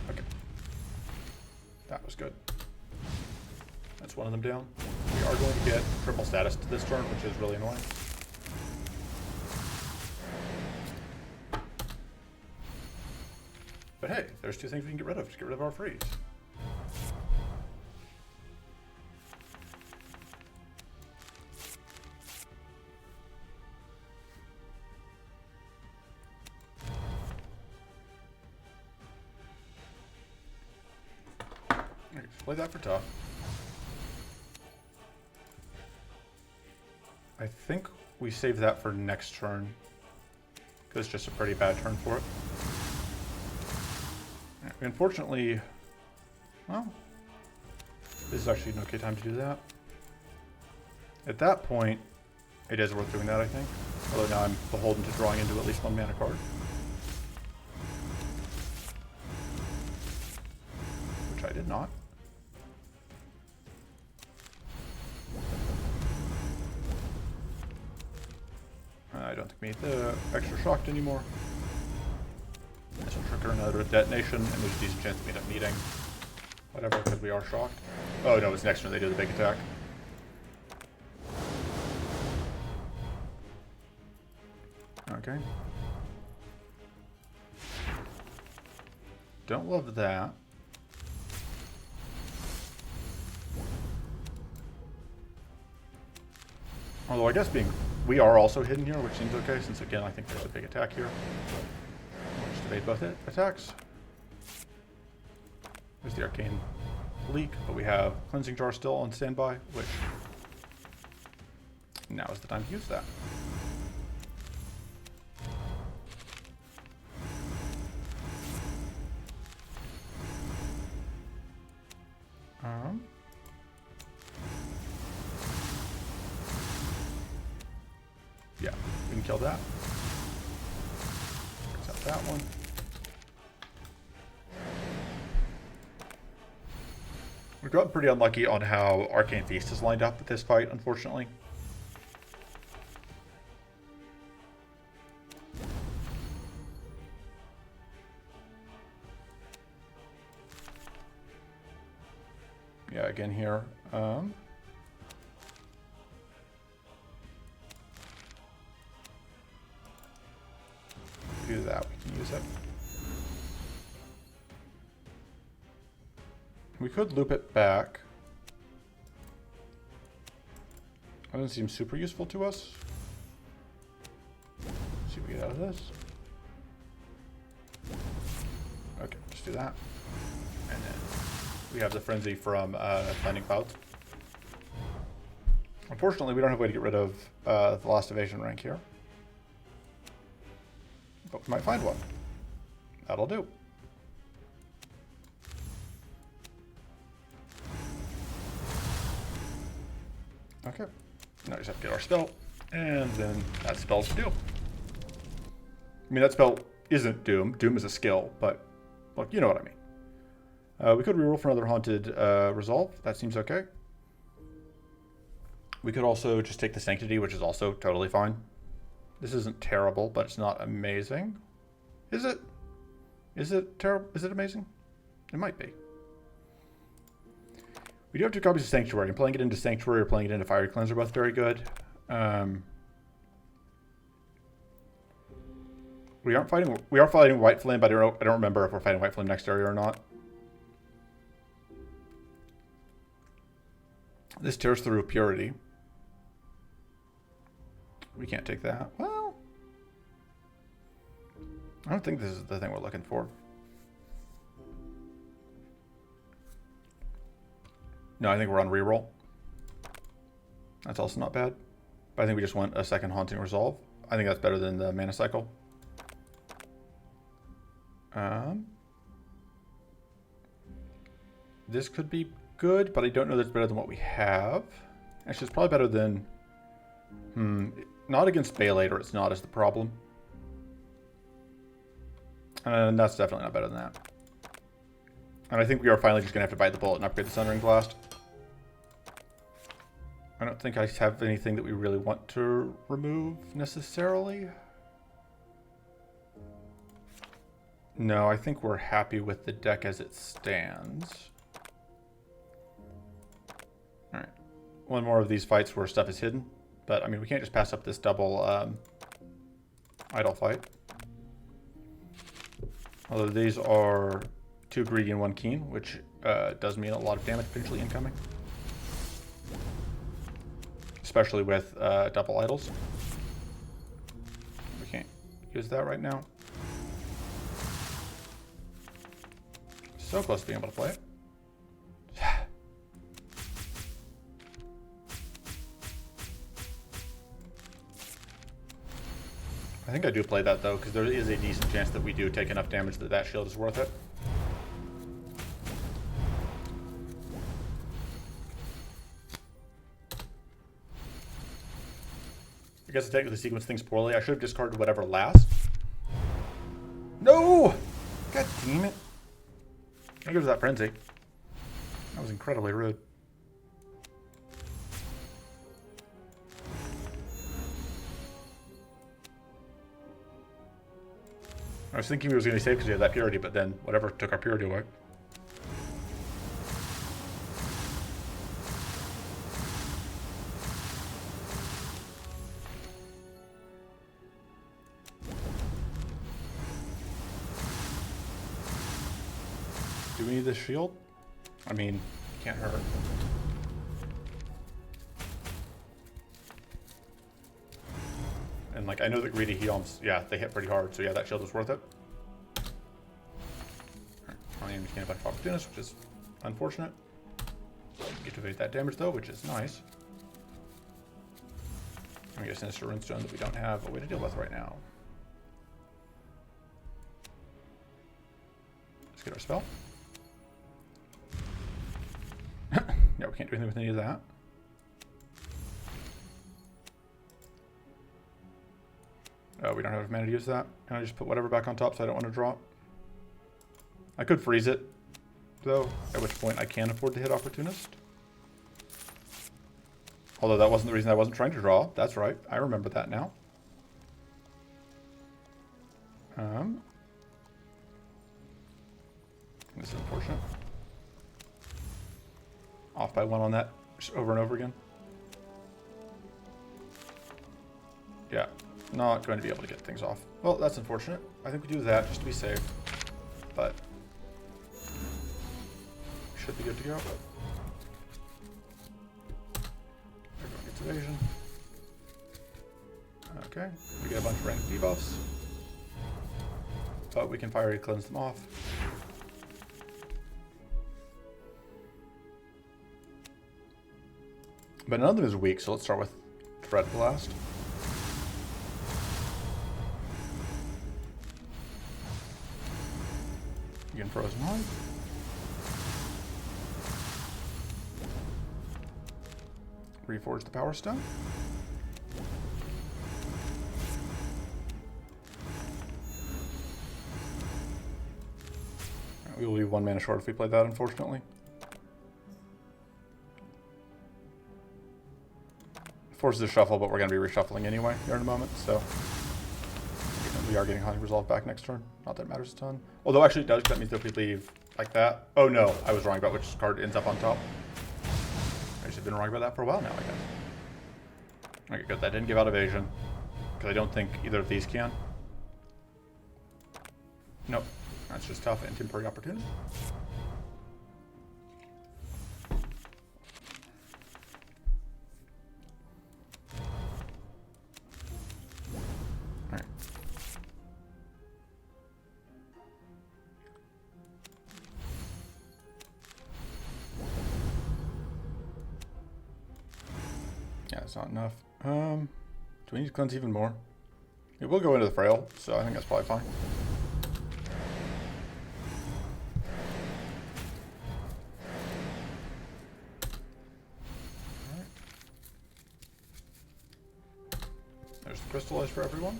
Okay. That was good. That's one of them down. We are going to get triple status to this turn, which is really annoying. But hey, there's two things we can get rid of to get rid of our freeze. Play that for tough. I think we save that for next turn, because it's just a pretty bad turn for it. Unfortunately, well, this is actually an okay time to do that. At that point, it is worth doing that, I think. Although now I'm beholden to drawing into at least one mana card. Which I did not. I don't think we need the extra shocked anymore. This will trigger another detonation, and there's a decent chance we end up needing whatever, because we are shocked. Oh no, it's next turn they do the big attack. Okay. Don't love that. Although I guess we are also hidden here, which seems okay, since again I think there's a big attack here. We'll just evade both attacks. There's the Arcane Leak, but we have Cleansing Jar still on standby, which now is the time to use that. Yeah, we can kill that. Except that one. We've gotten pretty unlucky on how Arcane Feast is lined up with this fight, unfortunately. Yeah, again here. Do that, we can use it. We could loop it back. That doesn't seem super useful to us. Let's see what we get out of this. Okay, just do that. And then we have the Frenzy from Lightning Clouds. Unfortunately, we don't have a way to get rid of the lost evasion rank here. But we might find one. That'll do. Okay. Now we just have to get our spell, and then that spell's Doom. I mean, that spell isn't Doom. Doom is a skill, but, well, you know what I mean. We could reroll for another Haunted Resolve. That seems okay. We could also just take the Sanctity, which is also totally fine. This isn't terrible, but it's not amazing. Is it? Is it terrible? Is it amazing? It might be. We do have 2 copies of Sanctuary, and playing it into Sanctuary or playing it into Fiery Cleanse are both very good. We are fighting White Flame, but I don't remember if we're fighting White Flame next area or not. This tears through Purity. We can't take that. Well, I don't think this is the thing we're looking for. No, I think we're on reroll. That's also not bad. But I think we just want a second Haunting Resolve. I think that's better than the Mana Cycle. This could be good, but I don't know that's better than what we have. Actually, it's probably better than... not against Bailator, it's not, is the problem. And that's definitely not better than that. And I think we are finally just going to have to bite the bullet and upgrade the Sundering Blast. I don't think I have anything that we really want to remove, necessarily. No, I think we're happy with the deck as it stands. Alright. One more of these fights where stuff is hidden. But, I mean, we can't just pass up this double idle fight. Although these are 2 greedy and 1 keen, which does mean a lot of damage potentially incoming. Especially with double idols. We can't use that right now. So close to being able to play it. I think I do play that though, because there is a decent chance that we do take enough damage that that shield is worth it. I guess I technically sequenced things poorly. I should have discarded whatever last. No! God damn it. There goes that frenzy. That was incredibly rude. I was thinking he was going to be safe because he had that purity, but then whatever took our purity away. Do we need this shield? I mean, can't hurt. And like, I know that greedy heals, yeah, they hit pretty hard, so yeah, that shield was worth it. I am getting a bunch of opportunists, which is unfortunate. Get to evade that damage though, which is nice. I'm gonna get a Sinister Runestone that we don't have a way to deal with right now. Let's get our spell. Yeah, we can't do anything with any of that. We don't have enough mana to use that. Can I just put whatever back on top so I don't want to draw? I could freeze it, though, at which point I can afford to hit Opportunist. Although that wasn't the reason I wasn't trying to draw. That's right. I remember that now. This is unfortunate. Off by 1 on that, just over and over again. Yeah. Not going to be able to get things off. Well, that's unfortunate. I think we do that just to be safe. But should be good to go. Everyone gets evasion. Okay. We get a bunch of random debuffs. But we can fiery cleanse them off. But none of them is weak, so let's start with Dread Blast. Again, Frozen Heart. Reforge the Power Stone. We will be 1 mana short if we play that, unfortunately. Forces a shuffle, but we're going to be reshuffling anyway here in a moment, so we are getting Haunting Resolve back next turn. Not that it matters a ton. Although actually it does, that means that if we leave like that. Oh no, I was wrong about which card ends up on top. I just have been wrong about that for a while now, I guess. Okay, good. That didn't give out evasion, because I don't think either of these can. Nope. That's just tough and temporary opportunity. Alright. Yeah, it's not enough. Do we need to cleanse even more? It will go into the Frail, so I think that's probably fine. There's the Crystallize for everyone.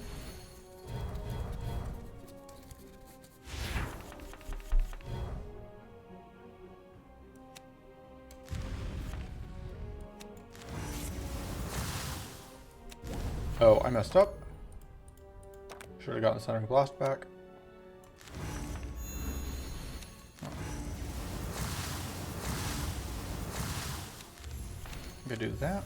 Oh, I messed up. Should have gotten the Centering Blast back. Oh. I'm gonna do that.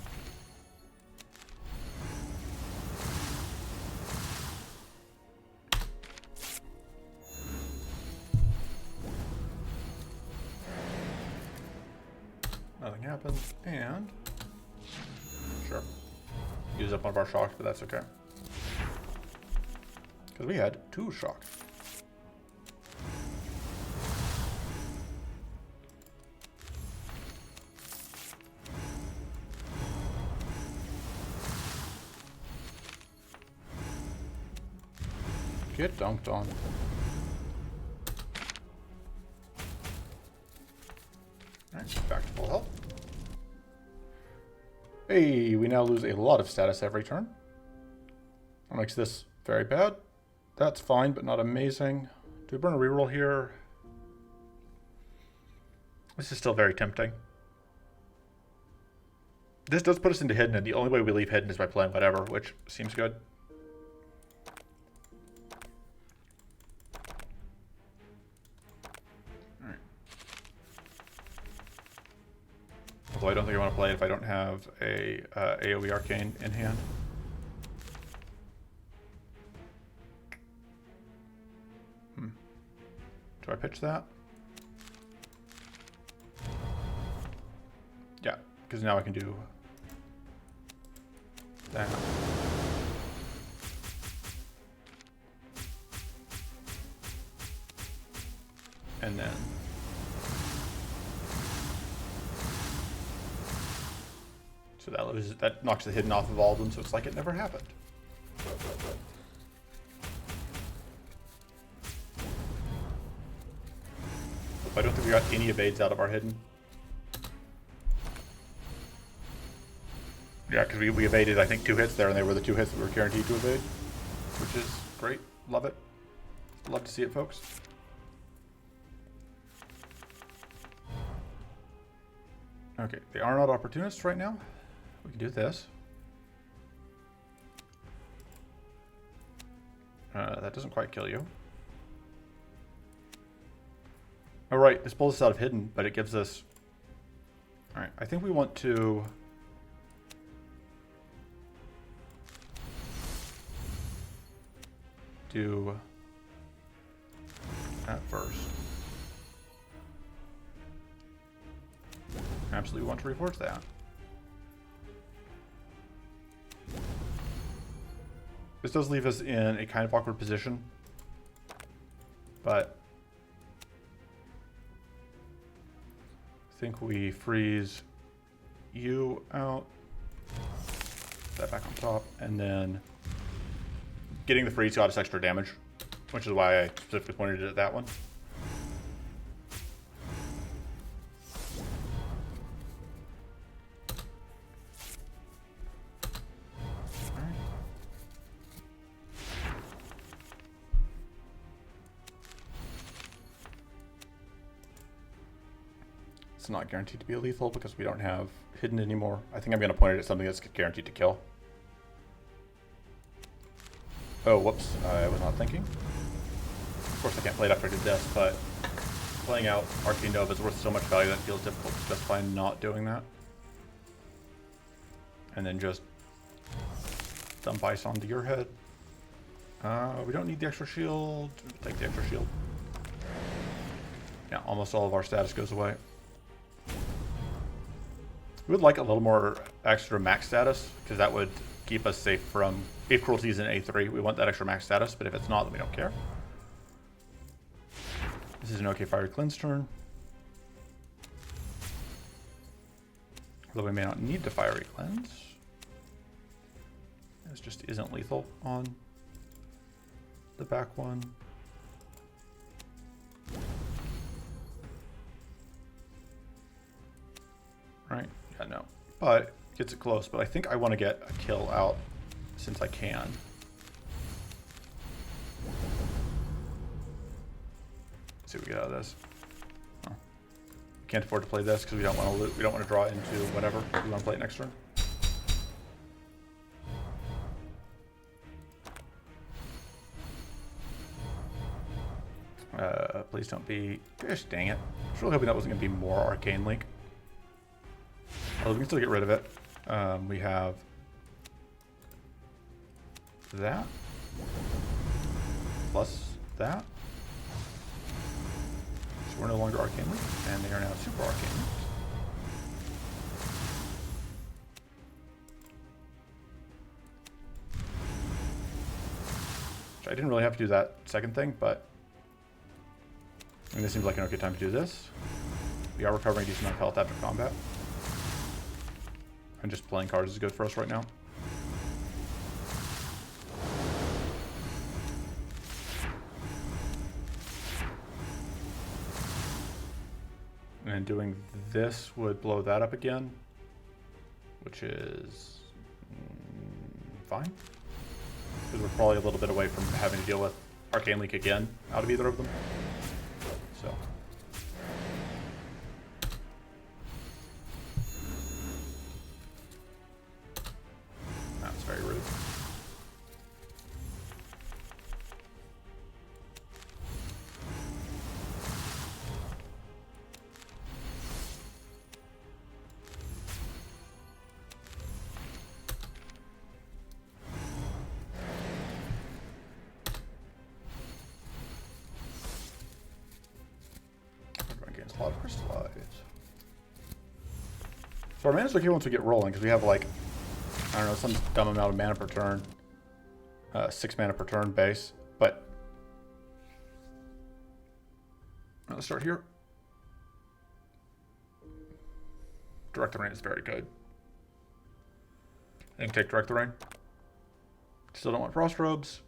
Nothing happened, and sure, use up one of our shocks, but that's okay. Because we had 2 shocks. Get dunked on. Alright, back to full health. Hey, we now lose a lot of status every turn. That makes this very bad. That's fine, but not amazing. Do we burn a reroll here? This is still very tempting. This does put us into hidden, and the only way we leave hidden is by playing whatever, which seems good. Alright. Although I don't think I want to play it if I don't have a AoE Arcane in hand. Do I pitch that? Yeah, because now I can do that. And then so that knocks the hidden off of all of them, so it's like it never happened. I don't think we got any evades out of our hidden. Yeah, because we evaded, I think, 2 hits there, and they were the 2 hits that we were guaranteed to evade, which is great. Love it. Love to see it, folks. Okay, they are not opportunists right now. We can do this. That doesn't quite kill you. All right, this pulls us out of hidden, but it gives us... All right, I think we want to... do that first. Absolutely want to reforge that. This does leave us in a kind of awkward position, but I think we freeze you out. That back on top, and then getting the freeze got us extra damage, which is why I specifically pointed it at that one. It's not guaranteed to be lethal because we don't have hidden anymore. I think I'm going to point it at something that's guaranteed to kill. Oh, whoops. I was not thinking. Of course, I can't play it after I did this, but playing out Arcane Nova is worth so much value that it feels difficult to justify not doing that. And then just dump ice onto your head. We don't need the extra shield. Take the extra shield. Yeah, almost all of our status goes away. We would like a little more extra max status, because that would keep us safe from... If Cruelty is in A3, we want that extra max status, but if it's not, then we don't care. This is an okay Fiery Cleanse turn. Although we may not need to Fiery Cleanse. This just isn't lethal on the back one. Right? Yeah, no. But gets it close. But I think I want to get a kill out since I can. Let's see what we get out of this. Oh. Can't afford to play this because we don't want to. We don't want to draw into whatever. We want to play it next turn. Please don't be. Gosh, dang it! I was really hoping that wasn't going to be more Arcane Link. Although we can still get rid of it. We have that plus that. So we're no longer Arcane Link, and they are now Super Arcane Link. I didn't really have to do that second thing, but I mean, this seems like an okay time to do this. We are recovering a decent amount of health after combat. And just playing cards is good for us right now. And doing this would blow that up again, which is fine. Because we're probably a little bit away from having to deal with Arcane Leak again out of either of them. So. That's very rude. A lot of crystallize. So our mana's okay once we get rolling, because we have like, I don't know, some dumb amount of mana per turn. 6 mana per turn base. But let's start here. Direct the Rain is very good. I think take Direct the Rain. Still don't want Frost Robes.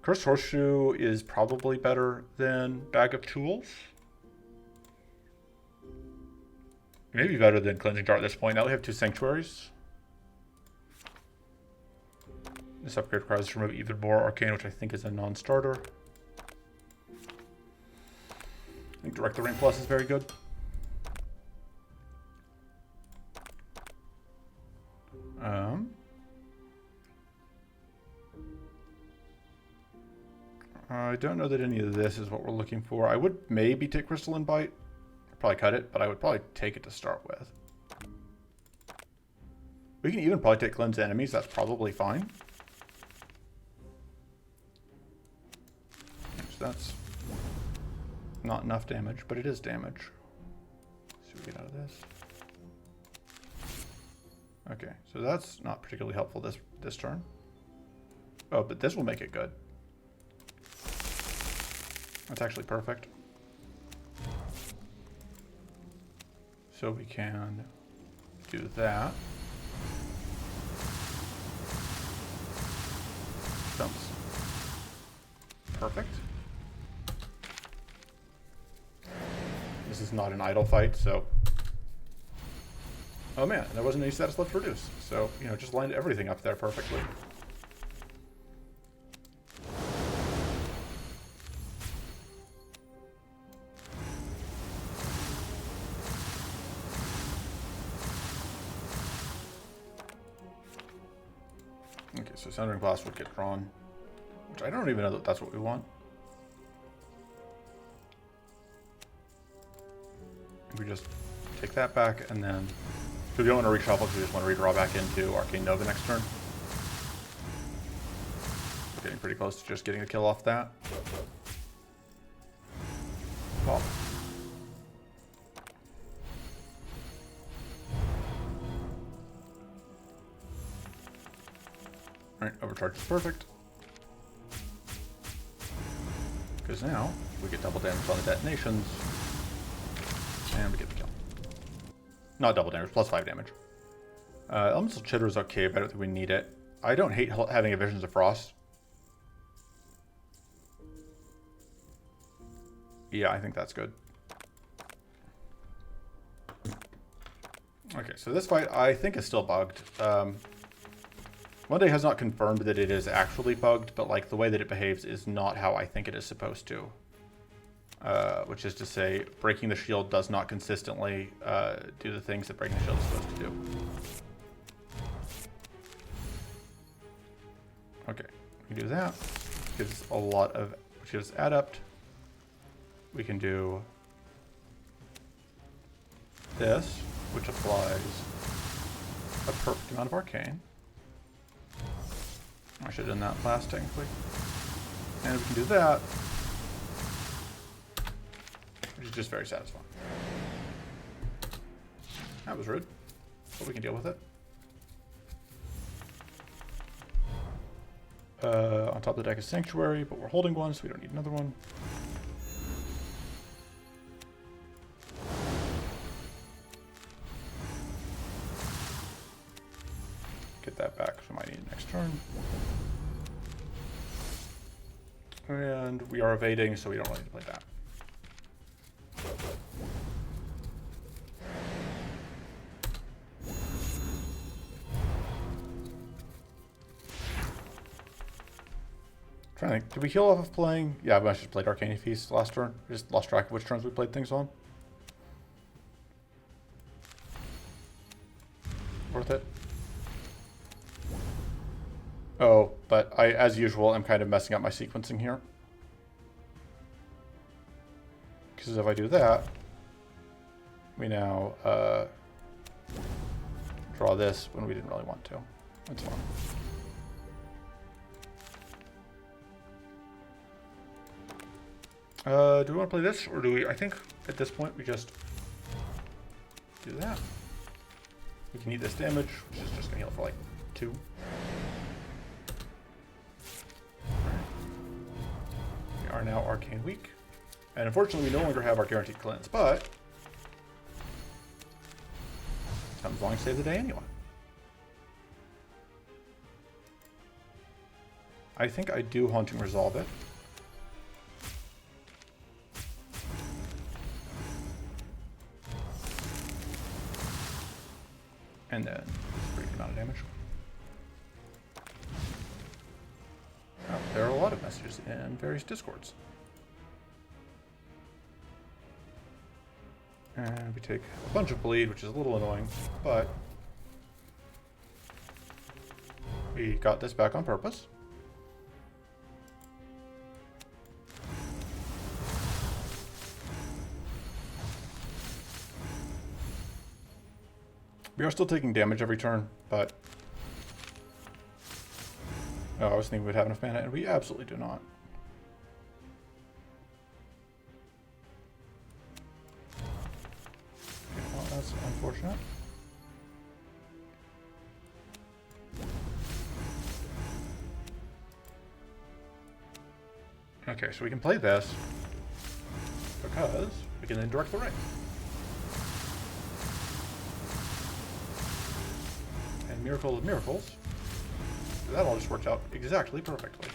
Cursed Horseshoe is probably better than Bag of Tools. Maybe better than Cleansing Jar at this point. Now we have 2 Sanctuaries. This upgrade requires us to remove either more Arcane, which I think is a non-starter. I think Direct the Rain Plus is very good. I don't know that any of this is what we're looking for. I would maybe take Crystalline Bite. Probably cut it, but I would probably take it to start with. We can even probably take Cleanse Enemies. That's probably fine. So that's not enough damage, but it is damage. Let's see what we get out of this. Okay, so that's not particularly helpful this turn. Oh, but this will make it good. That's actually perfect. So we can do that. Jumps. Perfect. This is not an idle fight, so... Oh man, there wasn't any status left to reduce. So, you know, just lined everything up there perfectly. Okay, so Sundering Blast would get drawn. Which I don't even know that that's what we want. We just take that back, and then... So we don't want to reshuffle because we just want to redraw back into Arcane Nova next turn. We're getting pretty close to just getting a kill off that. Pop. Alright, overcharge is perfect. Because now we get double damage on the detonations. And we get the kill. Not double damage, plus 5 damage. Elemental Chitter is okay, but I don't think we need it. I don't hate having a Visions of Frost. Yeah, I think that's good. Okay, so this fight I think is still bugged. Monday has not confirmed that it is actually bugged, but like the way that it behaves is not how I think it is supposed to. Which is to say, breaking the shield does not consistently do the things that breaking the shield is supposed to do. Okay, we can do that. Gives a lot of, which gives Adept. We can do this, which applies a perfect amount of Arcane. I should have done that last, technically. And we can do that, which is just very satisfying. That was rude, but we can deal with it. On top of the deck is Sanctuary, but we're holding one, so we don't need another one. Get that back, so I might need it next turn. And we are evading, so we don't really need to play that. Trying to think, did we heal off of playing? Yeah, we actually played Arcane Feast last turn. We just lost track of which turns we played things on. Worth it. Oh, but I, as usual, am kind of messing up my sequencing here. Because if I do that, we now draw this when we didn't really want to. That's fine. Do we want to play this, or do we, I think at this point we just do that. We can eat this damage, which is just going to heal for like 2. We are now Arcane Weak. And unfortunately we no longer have our Guaranteed Cleanse, but comes along to save the day anyway. I think I do Haunting Resolve it. And then a pretty good amount of damage. Oh, there are a lot of messages in various discords. And we take a bunch of bleed, which is a little annoying, but we got this back on purpose. We are still taking damage every turn, but... Oh, I was thinking we'd have enough mana, and we absolutely do not. Okay, well, that's unfortunate. Okay, so we can play this, because we can then direct the ring. And miracle of miracles, that all just worked out exactly perfectly.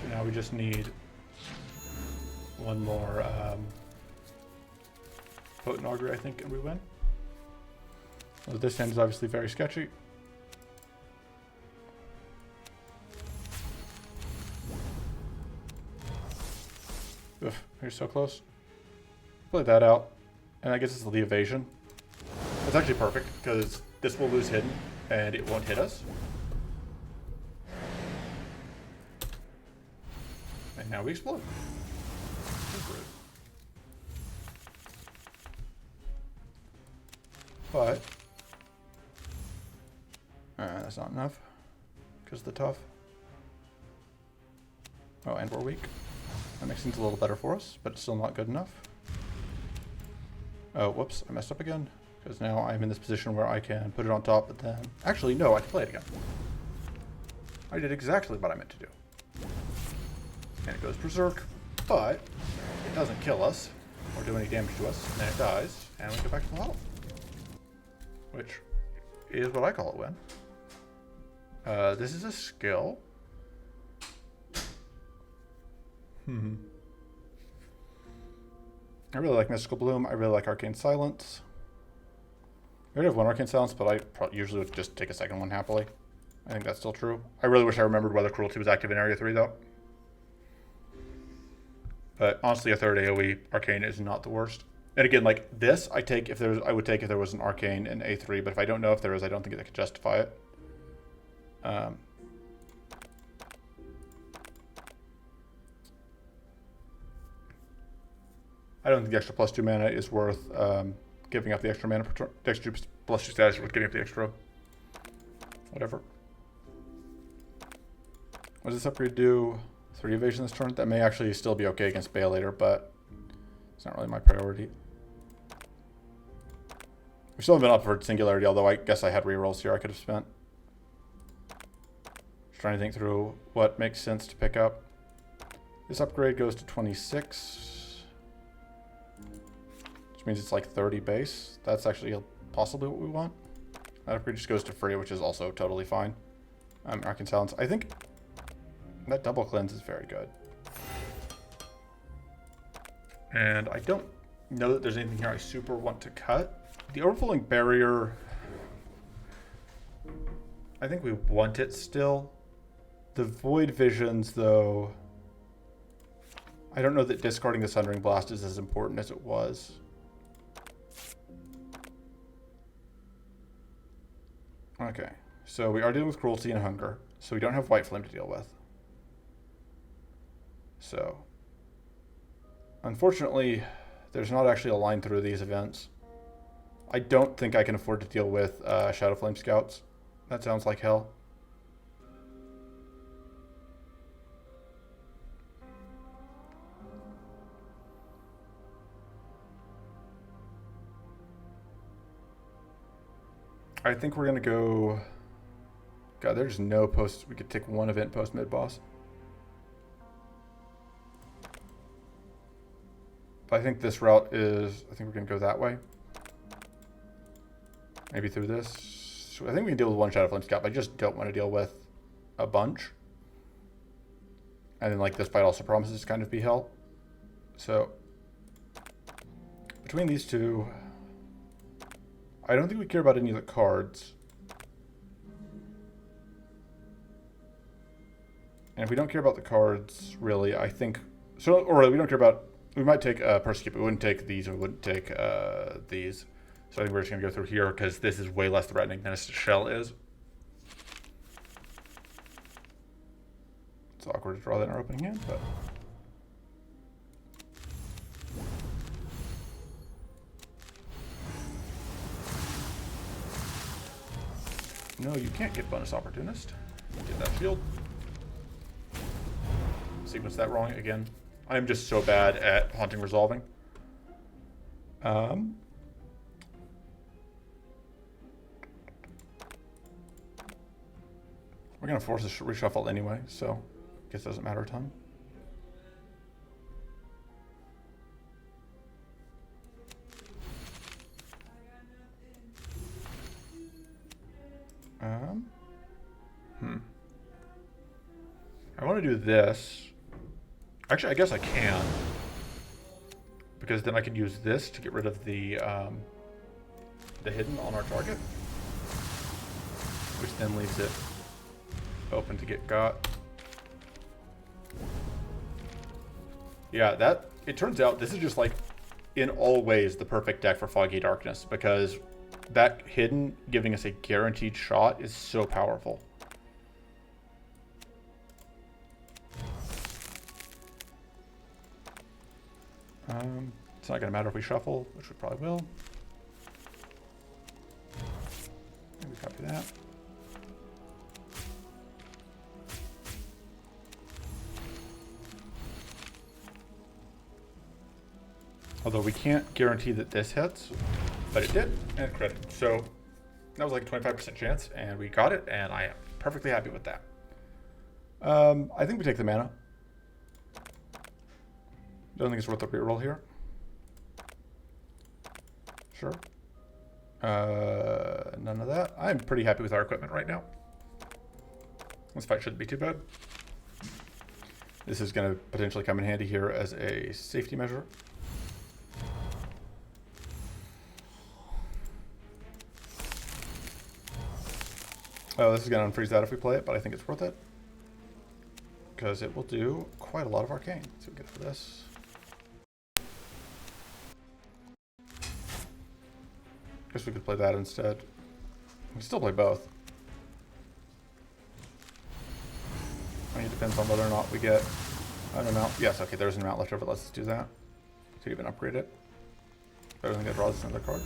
So now we just need one more potent augury, I think, and we win. Well, this hand is obviously very sketchy. Ugh, you're so close. Play that out, and I guess it's the evasion. It's actually perfect, because this will lose hidden, and it won't hit us. And now we explode. But that's not enough, because the tough. Oh, and we're weak. That makes things a little better for us, but it's still not good enough. Oh, whoops, I messed up again. Because now I'm in this position where I can put it on top, but then... Actually, no, I can play it again. I did exactly what I meant to do. And it goes berserk, but it doesn't kill us or do any damage to us. And then it dies, and we go back to full health. Which is what I call a win. This is a skill. I really like Mystical Bloom. I really like Arcane Silence. I already have one Arcane Silence, but I usually would just take a second one happily. I think that's still true. I really wish I remembered whether Cruelty was active in Area 3, though. But honestly, a third AoE Arcane is not the worst. And again, like this, I would take if there was an Arcane in A3, but if I don't know if there is, I don't think that could justify it. I don't think the extra +2 mana is worth giving up the extra mana, the extra +2 status with giving up the extra whatever. What does this upgrade do? 3 evasion this turn? That may actually still be okay against Bale later, but it's not really my priority. We still haven't been up for Singularity, although I guess I had rerolls here I could have spent. Just trying to think through what makes sense to pick up. This upgrade goes to 26. Means it's like 30 base. That's actually possibly what we want. That upgrade just goes to free, which is also totally fine. Arcane Silence. I think that double cleanse is very good. And I don't know that there's anything here I super want to cut. The Overflowing Barrier, I think we want it still. The Void Visions, though, I don't know that discarding the Sundering Blast is as important as it was. Okay, so we are dealing with Cruelty and Hunger, so we don't have White Flame to deal with. So, unfortunately, there's not actually a line through these events. I don't think I can afford to deal with Shadow Flame Scouts. That sounds like hell. I think we're going to go... God, there's no post... We could take one event post mid-boss. But I think this route is... I think we're going to go that way. Maybe through this. So I think we can deal with one Shadow Flame Scout, but I just don't want to deal with a bunch. And then, like, this fight also promises to kind of be hell. So, between these two... I don't think we care about any of the cards. And if we don't care about the cards, really, I think... So, or we don't care about... We might take Persecute, but we wouldn't take these, and we wouldn't take these. So I think we're just going to go through here, because this is way less threatening than a shell is. It's awkward to draw that in our opening hand, but... No, you can't get bonus opportunist. Get that shield. Sequence that wrong again. I'm just so bad at haunting resolving. We're gonna force a reshuffle anyway, so I guess it doesn't matter a ton. I want to do this. Actually, I guess I can. Because then I can use this to get rid of the hidden on our target. Which then leaves it open to get got. Yeah, it turns out this is just like, in all ways, the perfect deck for Foggy Darkness. Because that hidden giving us a guaranteed shot is so powerful. It's not going to matter if we shuffle, which we probably will. Maybe copy that. Although we can't guarantee that this hits, but it did, and it crit. So that was like a 25% chance, and we got it, and I am perfectly happy with that. I think we take the mana. Don't think it's worth the reroll here. Sure. None of that. I'm pretty happy with our equipment right now. This fight shouldn't be too bad. This is going to potentially come in handy here as a safety measure. Oh, this is going to unfreeze that if we play it, but I think it's worth it. Because it will do quite a lot of arcane. Let's see what we get for this. Guess we could play that instead. We can still play both. I mean, it depends on whether or not we get an amount. Yes, okay, there's an amount left over. Let's just do that to even upgrade it. Better than I draw this another card.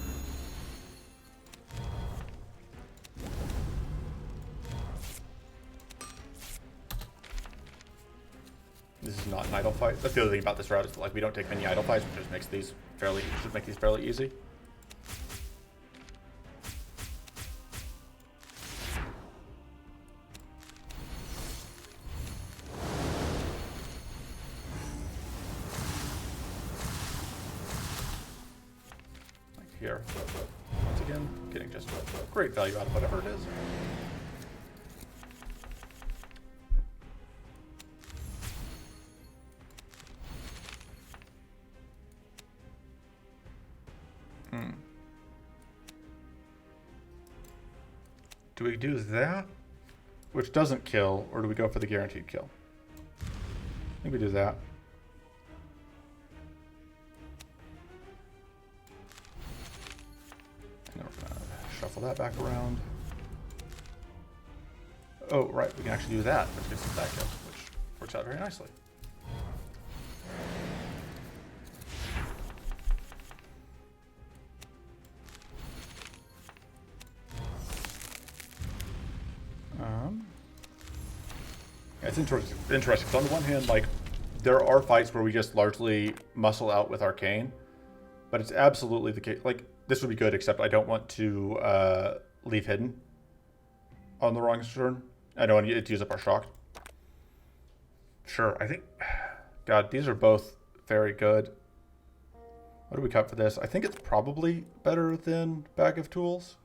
This is not an idle fight. That's the other thing about this route is that, like, we don't take many idle fights, which just makes these fairly easy. Like here, once again, getting just great value out of whatever it is. Do we do that, which doesn't kill, or do we go for the guaranteed kill? I think we do that. And then we're going to shuffle that back around. Oh, right, we can actually do that, which gets us that kill, which works out very nicely. It's interesting because on the one hand, like, there are fights where we just largely muscle out with arcane, but it's absolutely the case. Like, this would be good, except I don't want to leave hidden on the wrong turn. I don't want to use up our shock. Sure, I think, God, these are both very good. What do we cut for this? I think it's probably better than Bag of Tools.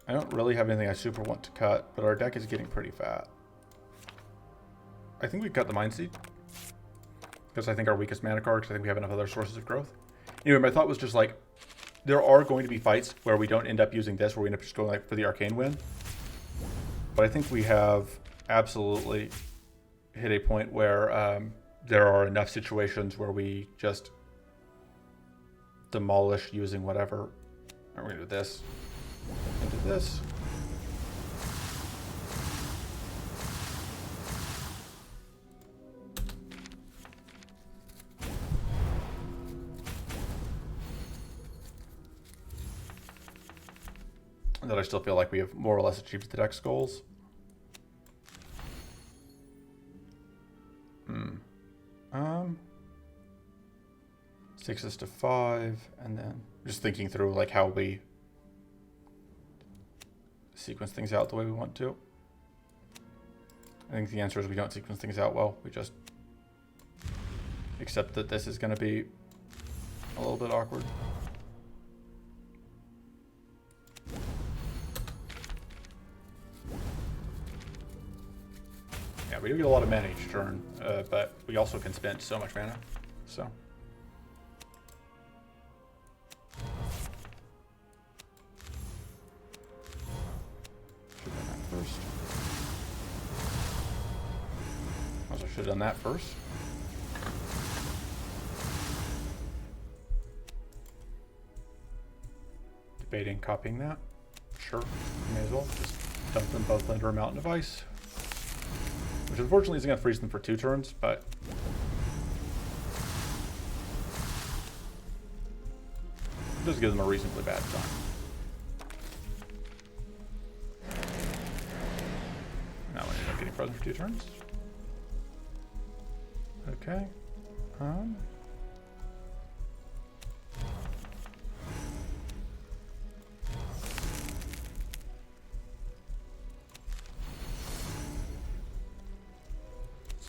I don't really have anything I super want to cut, but our deck is getting pretty fat. I think we cut the Mind Seed, because I think our weakest mana card, because I think we have enough other sources of growth. Anyway, my thought was just like, there are going to be fights where we don't end up using this, where we end up just going like for the arcane win. But I think we have absolutely hit a point where there are enough situations where we just demolish using whatever. And we're going to do this. Into this. And then I still feel like we have more or less achieved the deck's goals. Takes us to 5, and then just thinking through like how we sequence things out the way we want to. I think the answer is we don't sequence things out well. We just accept that this is going to be a little bit awkward. we do get a lot of mana each turn, but we also can spend so much mana. So. Should have done that first. Also should have done that first. Debating copying that. Sure, may as well. Just dump them both under a mountain of ice. Which unfortunately isn't going to freeze them for 2 turns, but... it does give them a reasonably bad time. Now we end up getting frozen for 2 turns. Okay.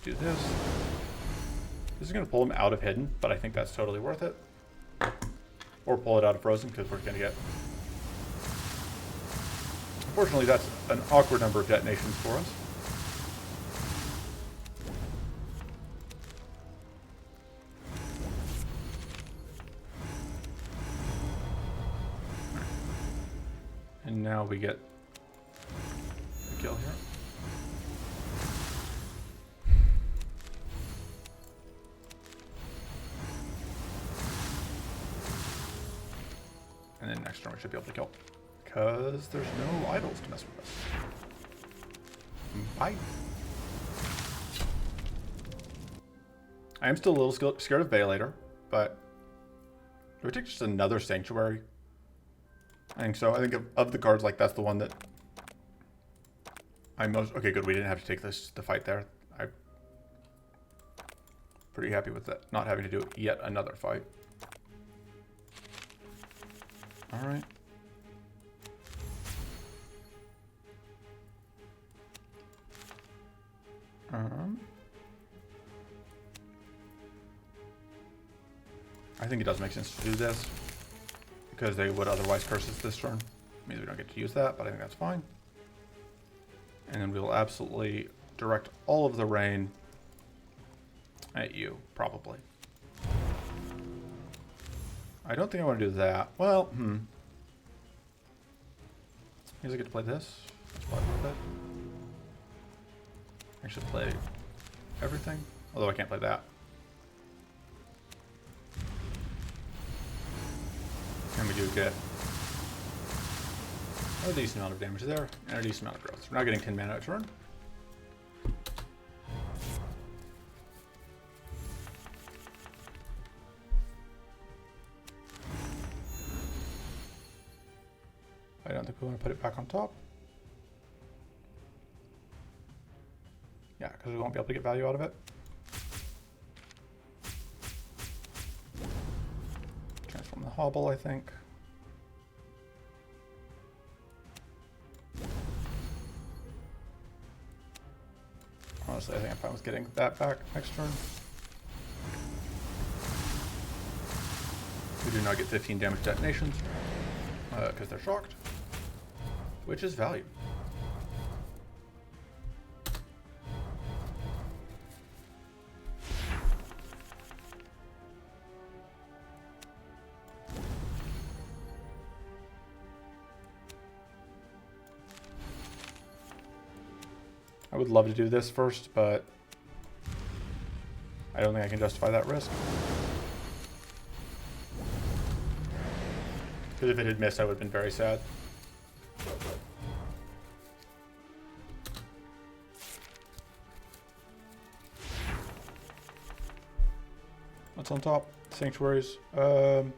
Do this. This is going to pull him out of hidden, but I think that's totally worth it. Or pull it out of frozen because we're going to get... Unfortunately, that's an awkward number of detonations for us. And now we get a kill here. And then next turn we should be able to kill. Because there's no idols to mess with us. Bye. I am still a little scared of Violator, but do we take just another Sanctuary? I think so. I think of the cards, like, that's the one that I'm most... Okay, good. We didn't have to take the fight there. I'm pretty happy with that. Not having to do yet another fight. All right. I think it does make sense to do this because they would otherwise curse us this turn. Means we don't get to use that, but I think that's fine. And then we'll absolutely direct all of the rain at you, probably. I don't think I want to do that. Well, I guess I get to play this. That's probably worth it. I should play everything, although I can't play that. And we do get a decent amount of damage there, and a decent amount of growth. We're not getting 10 mana a turn. I don't think we want to put it back on top. Yeah, because we won't be able to get value out of it. Transform the Hobble, I think. Honestly, I think I'm fine with getting that back next turn. We do not get 15 damage detonations because they're shocked, which is value. I would love to do this first, but I don't think I can justify that risk. Because if it had missed, I would have been very sad. What's on top? Sanctuaries. Do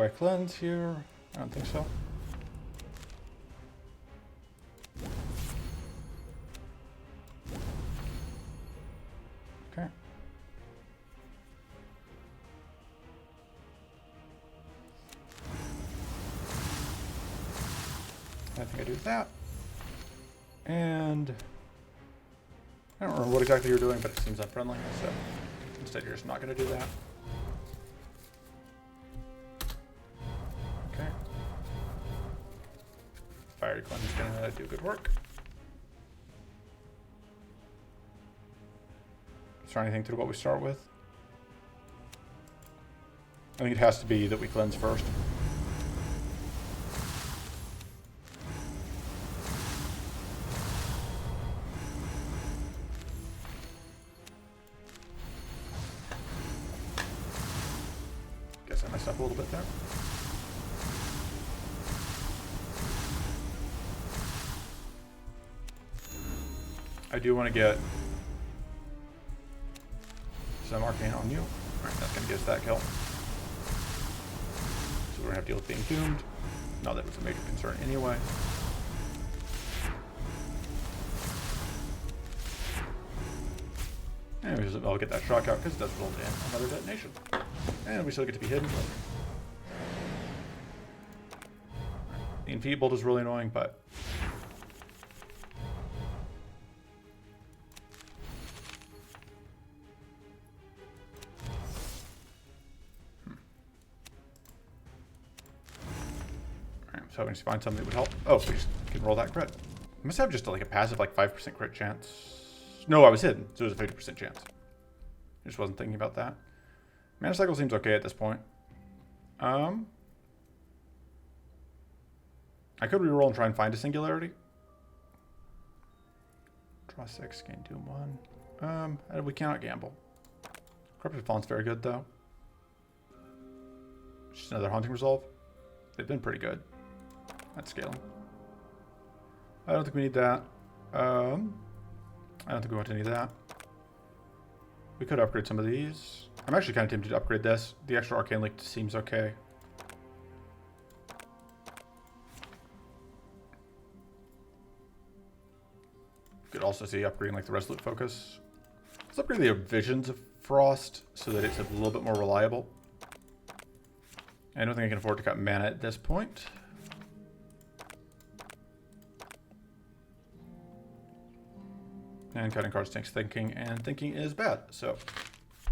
I cleanse here? I don't think so. Okay. I think I do that. And I don't remember what exactly you're doing, but it seems unfriendly, so instead you're just not going to do that. Okay. Fiery Cleanse is gonna do good work. Is there anything to what we start with? I think it has to be that we cleanse first. Guess I messed up a little bit there. I do want to get some arcane on you. Alright, that's going to get us that kill. So we're going to have to deal with being doomed. Not that it was a major concern anyway. Anyways, I'll get that shock out because it does result in another detonation. And we still get to be hidden. The enfeebled is really annoying, but so I just find something that would help. Oh, we just can roll that crit. I must have just like a passive like 5% crit chance. No, I was hidden, so it was a 50% chance. I just wasn't thinking about that. Mana cycle seems okay at this point. I could reroll and try and find a singularity. Draw 6, gain Doom 1. We cannot gamble. Corrupted Fall's very good though. Just another Haunting Resolve. They've been pretty good. That's scaling. I don't think we need that. I don't think we want any of that. We could upgrade some of these. I'm actually kind of tempted to upgrade this. The extra Arcane Leak seems okay. Could also see upgrading like the Resolute Focus. Let's upgrade the Visions of Frost so that it's a little bit more reliable. I don't think I can afford to cut mana at this point. And cutting cards takes thinking, and thinking is bad. So,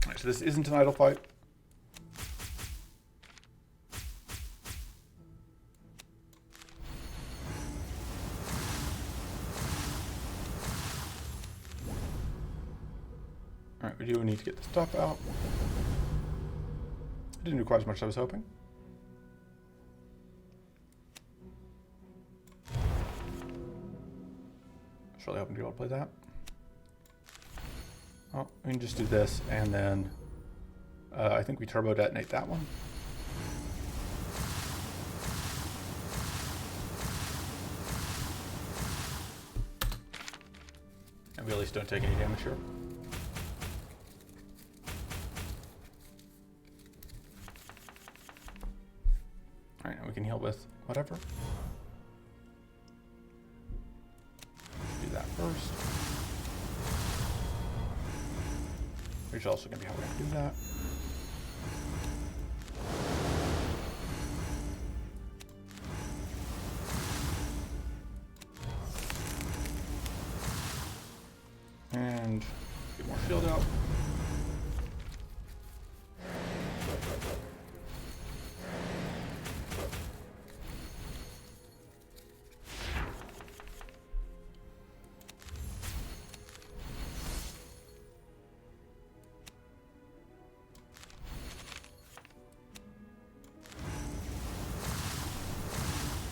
right, so this isn't an idle fight. Alright, we do need to get the stuff out. Didn't do quite as much as I was hoping. I was really hoping to be able to play that. Oh, we can just do this, and then I think we turbo detonate that one. And we at least don't take any damage here. Alright, and we can heal with whatever. Do that first. Which is also going to be how we're going to do that. And get more shield out.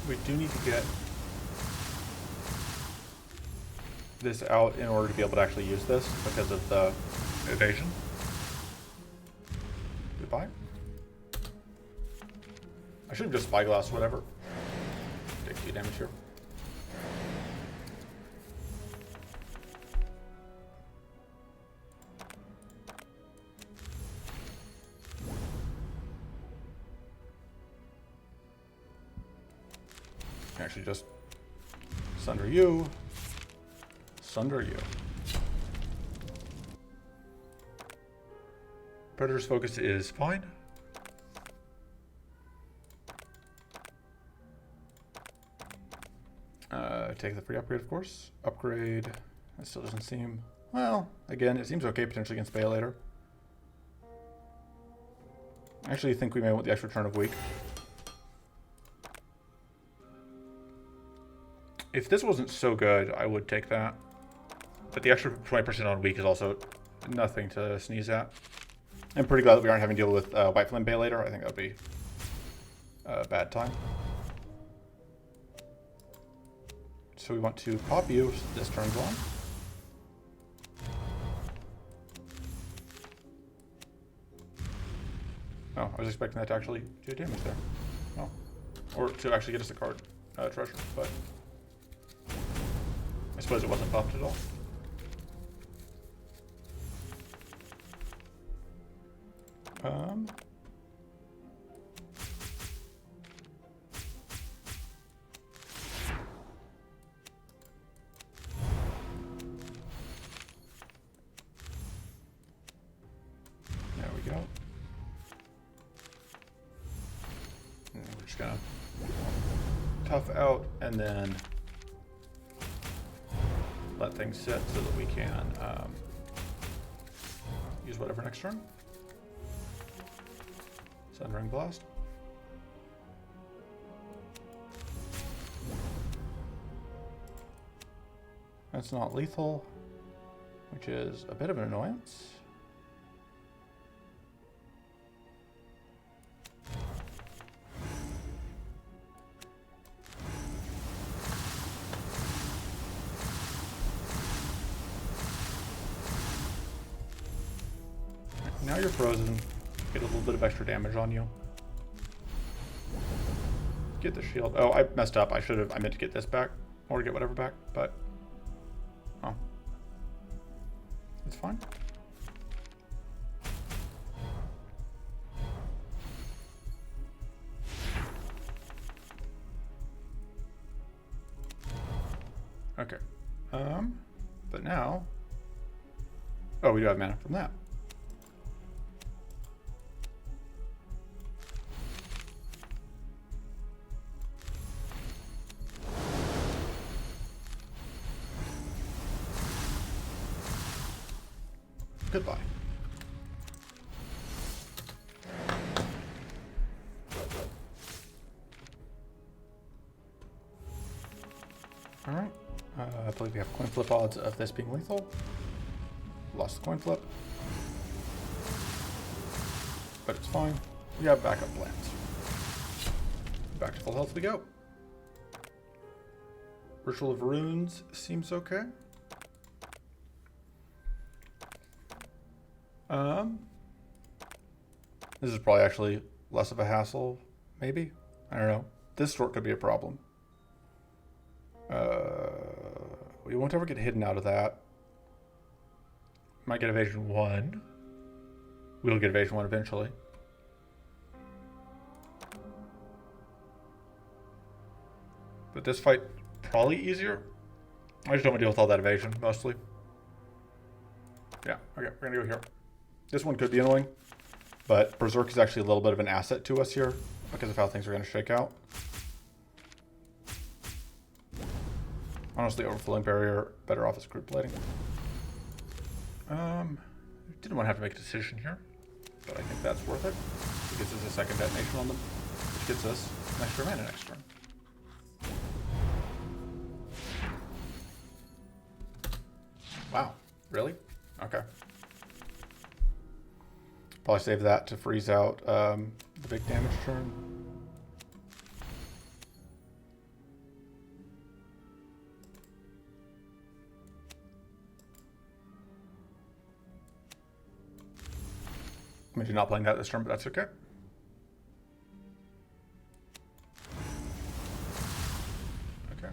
We do need to get this out in order to be able to actually use this because of the evasion. Goodbye. I should have just spyglass whatever. Take 2 damage here. Actually just sunder you, sunder you. Predator's Focus is fine. Take the free upgrade, of course. Upgrade, that still doesn't seem, well, again, it seems okay potentially against Bale later. I actually think we may want the extra turn of weak. If this wasn't so good, I would take that. But the extra 20% on weak is also nothing to sneeze at. I'm pretty glad that we aren't having to deal with White Flame Bay later. I think that would be a bad time. So we want to pop you. This turns on. Oh, I was expecting that to actually do damage there. Oh. Or to actually get us a card treasure, but I suppose it wasn't buffed at all. There we go. And we're just gonna tough out and then let things sit so that we can use whatever next turn. Sundering Blast. That's not lethal, which is a bit of an annoyance. Now you're frozen. Get a little bit of extra damage on you. Get the shield. Oh, I messed up. I meant to get this back or get whatever back, but oh, it's fine. Okay. But now, oh, we do have mana from that. Goodbye. All right. I believe we have coin flip odds of this being lethal. Lost the coin flip. But it's fine. We have backup plans. Back to full health we go. Ritual of Runes seems okay. This is probably actually less of a hassle, maybe? I don't know. This sort could be a problem. We won't ever get hidden out of that. Might get evasion 1. We'll get evasion 1 eventually. But this fight, probably easier. I just don't want to deal with all that evasion, mostly. Yeah, okay, we're gonna go here. This one could be annoying, but Berserk is actually a little bit of an asset to us here because of how things are going to shake out. Honestly, Overflowing Barrier better off as group plating. Didn't want to have to make a decision here, but I think that's worth it. It gets us a second detonation on them, which gets us an extra mana next turn. Wow, really? Okay. Probably save that to freeze out the big damage turn. Maybe not playing that this turn, but that's okay. Okay.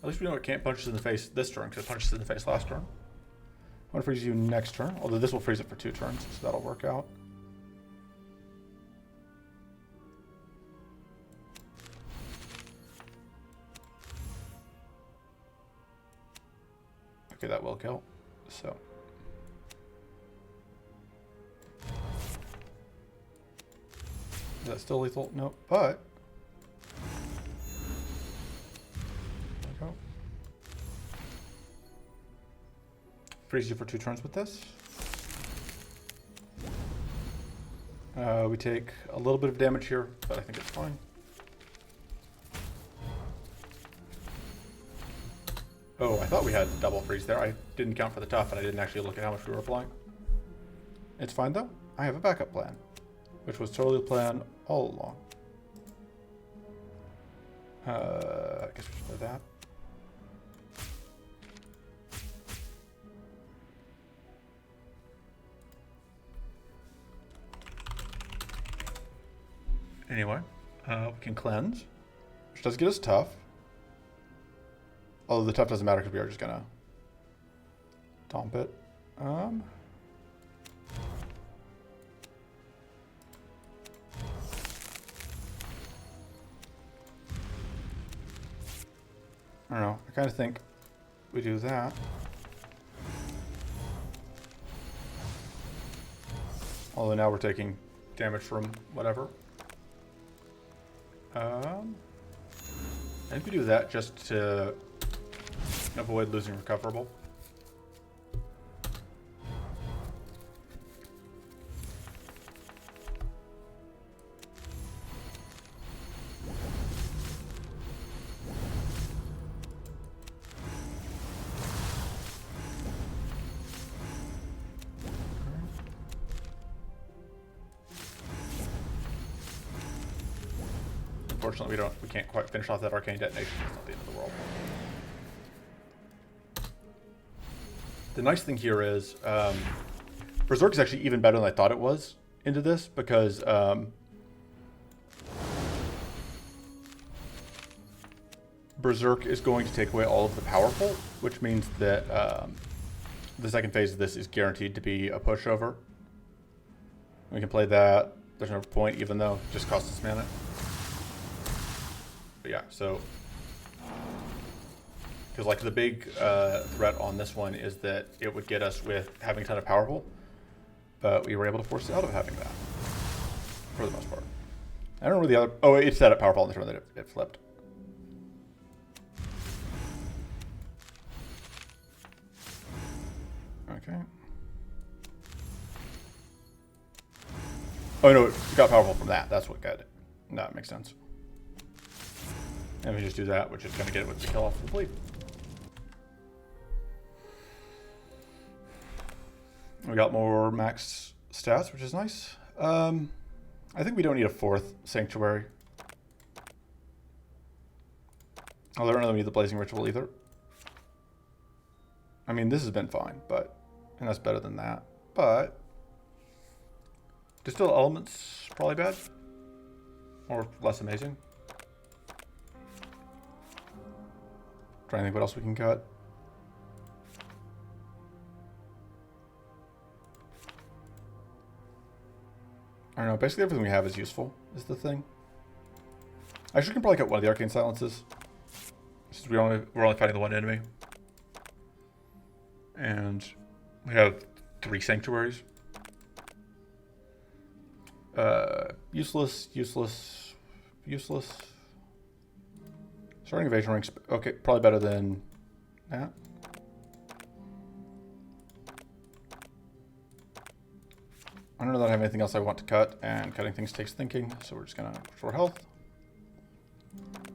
At least we know it can't punch us in the face this turn, because it punched us in the face last turn. I want to freeze you next turn, although this will freeze it for 2 turns, so that'll work out. Okay, that will kill, so. Is that still lethal? No, but. There we go. Freeze you for 2 turns with this. We take a little bit of damage here, but I think it's fine. Oh, I thought we had double freeze there. I didn't count for the tough, and I didn't actually look at how much we were applying. It's fine, though. I have a backup plan, which was totally the plan all along. I guess we should play that. Anyway, we can cleanse, which does get us tough. Although the tough doesn't matter because we are just gonna dump it. I don't know. I kind of think we do that. Although now we're taking damage from whatever. I think we do that just to avoid losing recoverable. Unfortunately, we can't quite finish off that arcane detonation. It's not the end of the world. The nice thing here is Berserk is actually even better than I thought it was into this because Berserk is going to take away all of the powerful, which means that the second phase of this is guaranteed to be a pushover. We can play that. There's no point, even though it just costs us mana. But yeah, so because like the big threat on this one is that it would get us with having a ton of powerful, but we were able to force it out of having that for the most part. I don't know where the other. Oh, it set up powerful on the turn that it flipped. Okay. Oh no, it got powerful from that. That's what got it. That makes sense. And we just do that, which is going to get it with the kill off the bleed. We got more max stats, which is nice. I think we don't need a fourth sanctuary. Oh, I don't really need the blazing ritual either. I mean, this has been fine, and that's better than that. But distill elements probably bad or less amazing. Trying to think what else we can cut. I don't know. Basically, everything we have is useful. Is the thing. I should probably cut one of the arcane silences, since we're only fighting the one enemy, and we have 3 sanctuaries. Useless, useless, useless. Starting evasion ranks, okay, probably better than that. I don't know that I have anything else I want to cut, and cutting things takes thinking, so we're just gonna restore health.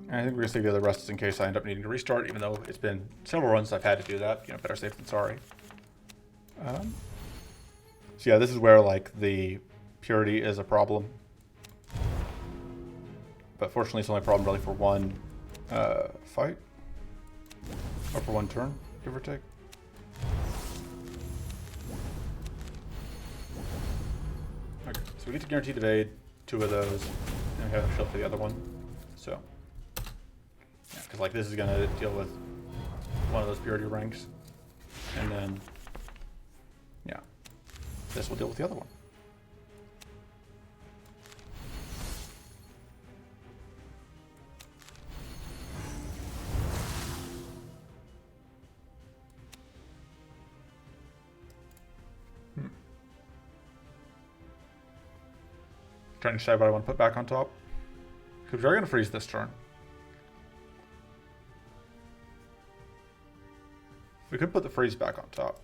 And I think we're gonna save the other rests in case I end up needing to restart, even though it's been several runs I've had to do that. You know, better safe than sorry. So yeah, this is where like the purity is a problem. But fortunately, it's only a problem really for one fight, or for one turn, give or take. Okay, so we get to guaranteed evade 2 of those, and we have a shield for the other one. So, yeah, because like this is gonna deal with one of those purity ranks, and then yeah, this will deal with the other one. Trying to decide what I want to put back on top. Because we are going to freeze this turn. We could put the freeze back on top.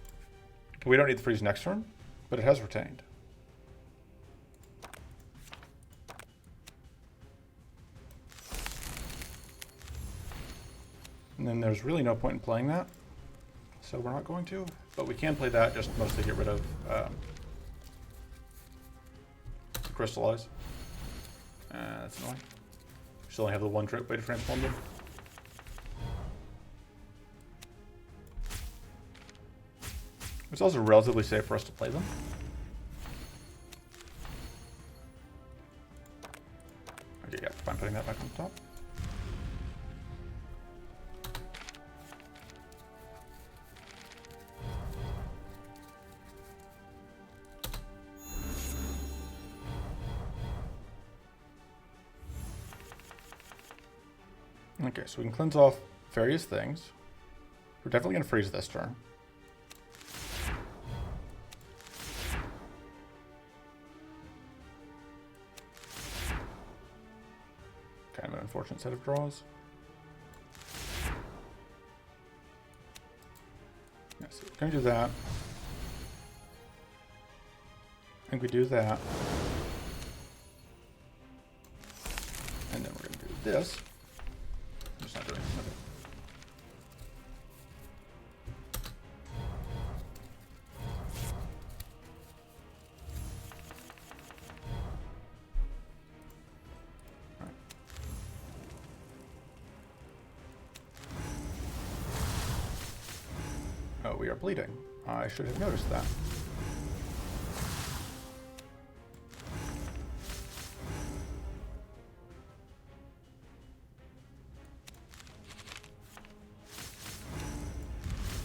But we don't need the freeze next turn, but it has retained. And then there's really no point in playing that, so we're not going to. But we can play that, just mostly get rid of crystallize. That's annoying. We still only have the one way to transform them. It's also relatively safe for us to play them. Okay, yeah, fine putting that back on top. Okay, so we can cleanse off various things. We're definitely going to freeze this turn. Kind of an unfortunate set of draws. Yes, we're going to do that. I think we do that. And then we're going to do this. I'm just not doing it. Oh, we are bleeding. I should have noticed that.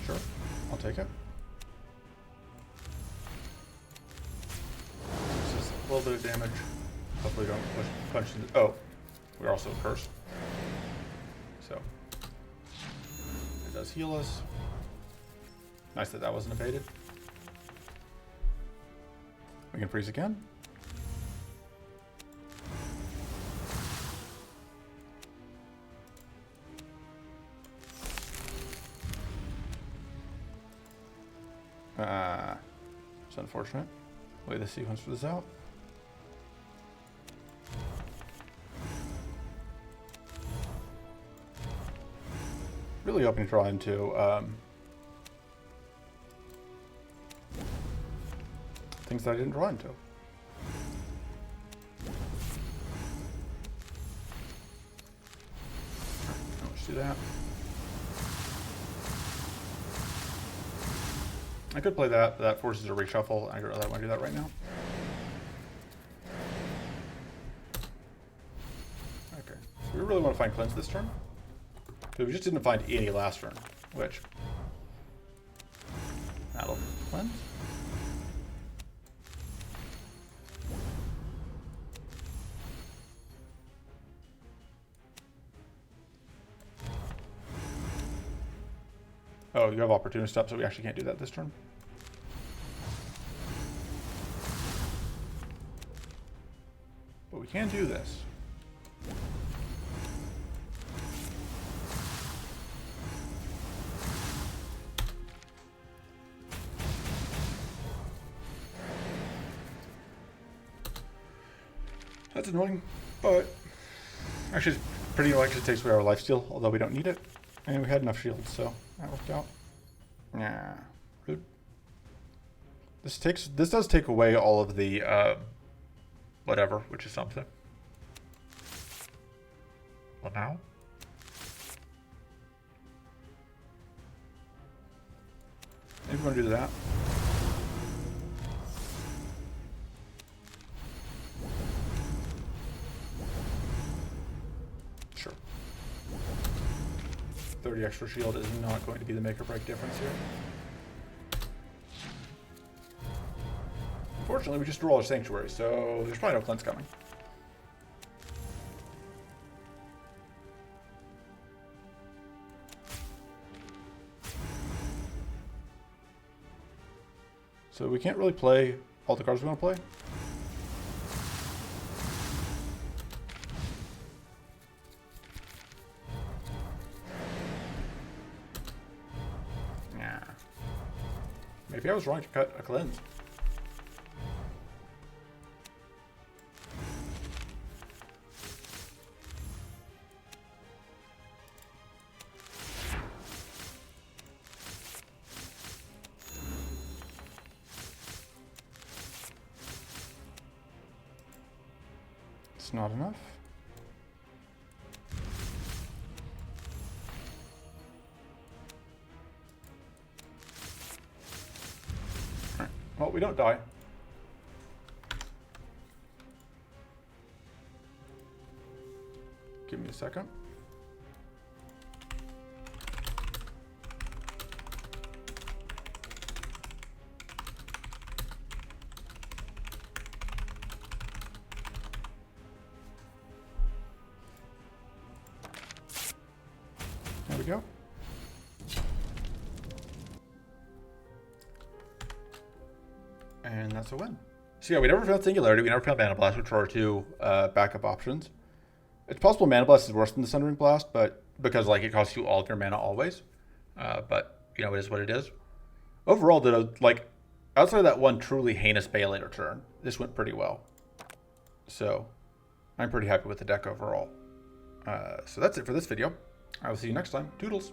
Sure, I'll take it. This is a little bit of damage. Hopefully don't punch in the... Oh, we're also cursed. So, it does heal us. Nice that that wasn't evaded. We can freeze again. It's unfortunate. Wait the sequence for this out. Really hoping to draw into things that I didn't draw into. Let's do that. I could play that, but that forces a reshuffle. I don't really want to do that right now. Okay, so we really want to find cleanse this turn. But we just didn't find any last turn, which that'll cleanse. Oh, you have opportunity stop, so we actually can't do that this turn. But we can do this. That's annoying, but actually it's pretty likely it takes away our lifesteal, although we don't need it. And we had enough shields, so that worked out. Yeah, rude. This does take away all of the whatever, which is something. Well, now. Maybe we want to do that. Sure. 30 extra shield is not going to be the make or break difference here. Unfortunately, we just drew all our sanctuary, so there's probably no cleanse coming. So we can't really play all the cards we want to play. Yeah. Maybe I was wrong to cut a cleanse. That's not enough. Alright, well, we don't die. Give me a second. There we go. And that's a win. So yeah, we never found Singularity, we never found Mana Blast, which are our two backup options. It's possible Mana Blast is worse than the Sundering Blast, but because like it costs you all of your mana always. But you know, it is what it is. Overall, like outside of that one truly heinous Bailator turn, this went pretty well. So I'm pretty happy with the deck overall. So that's it for this video. I will see you next time. Toodles.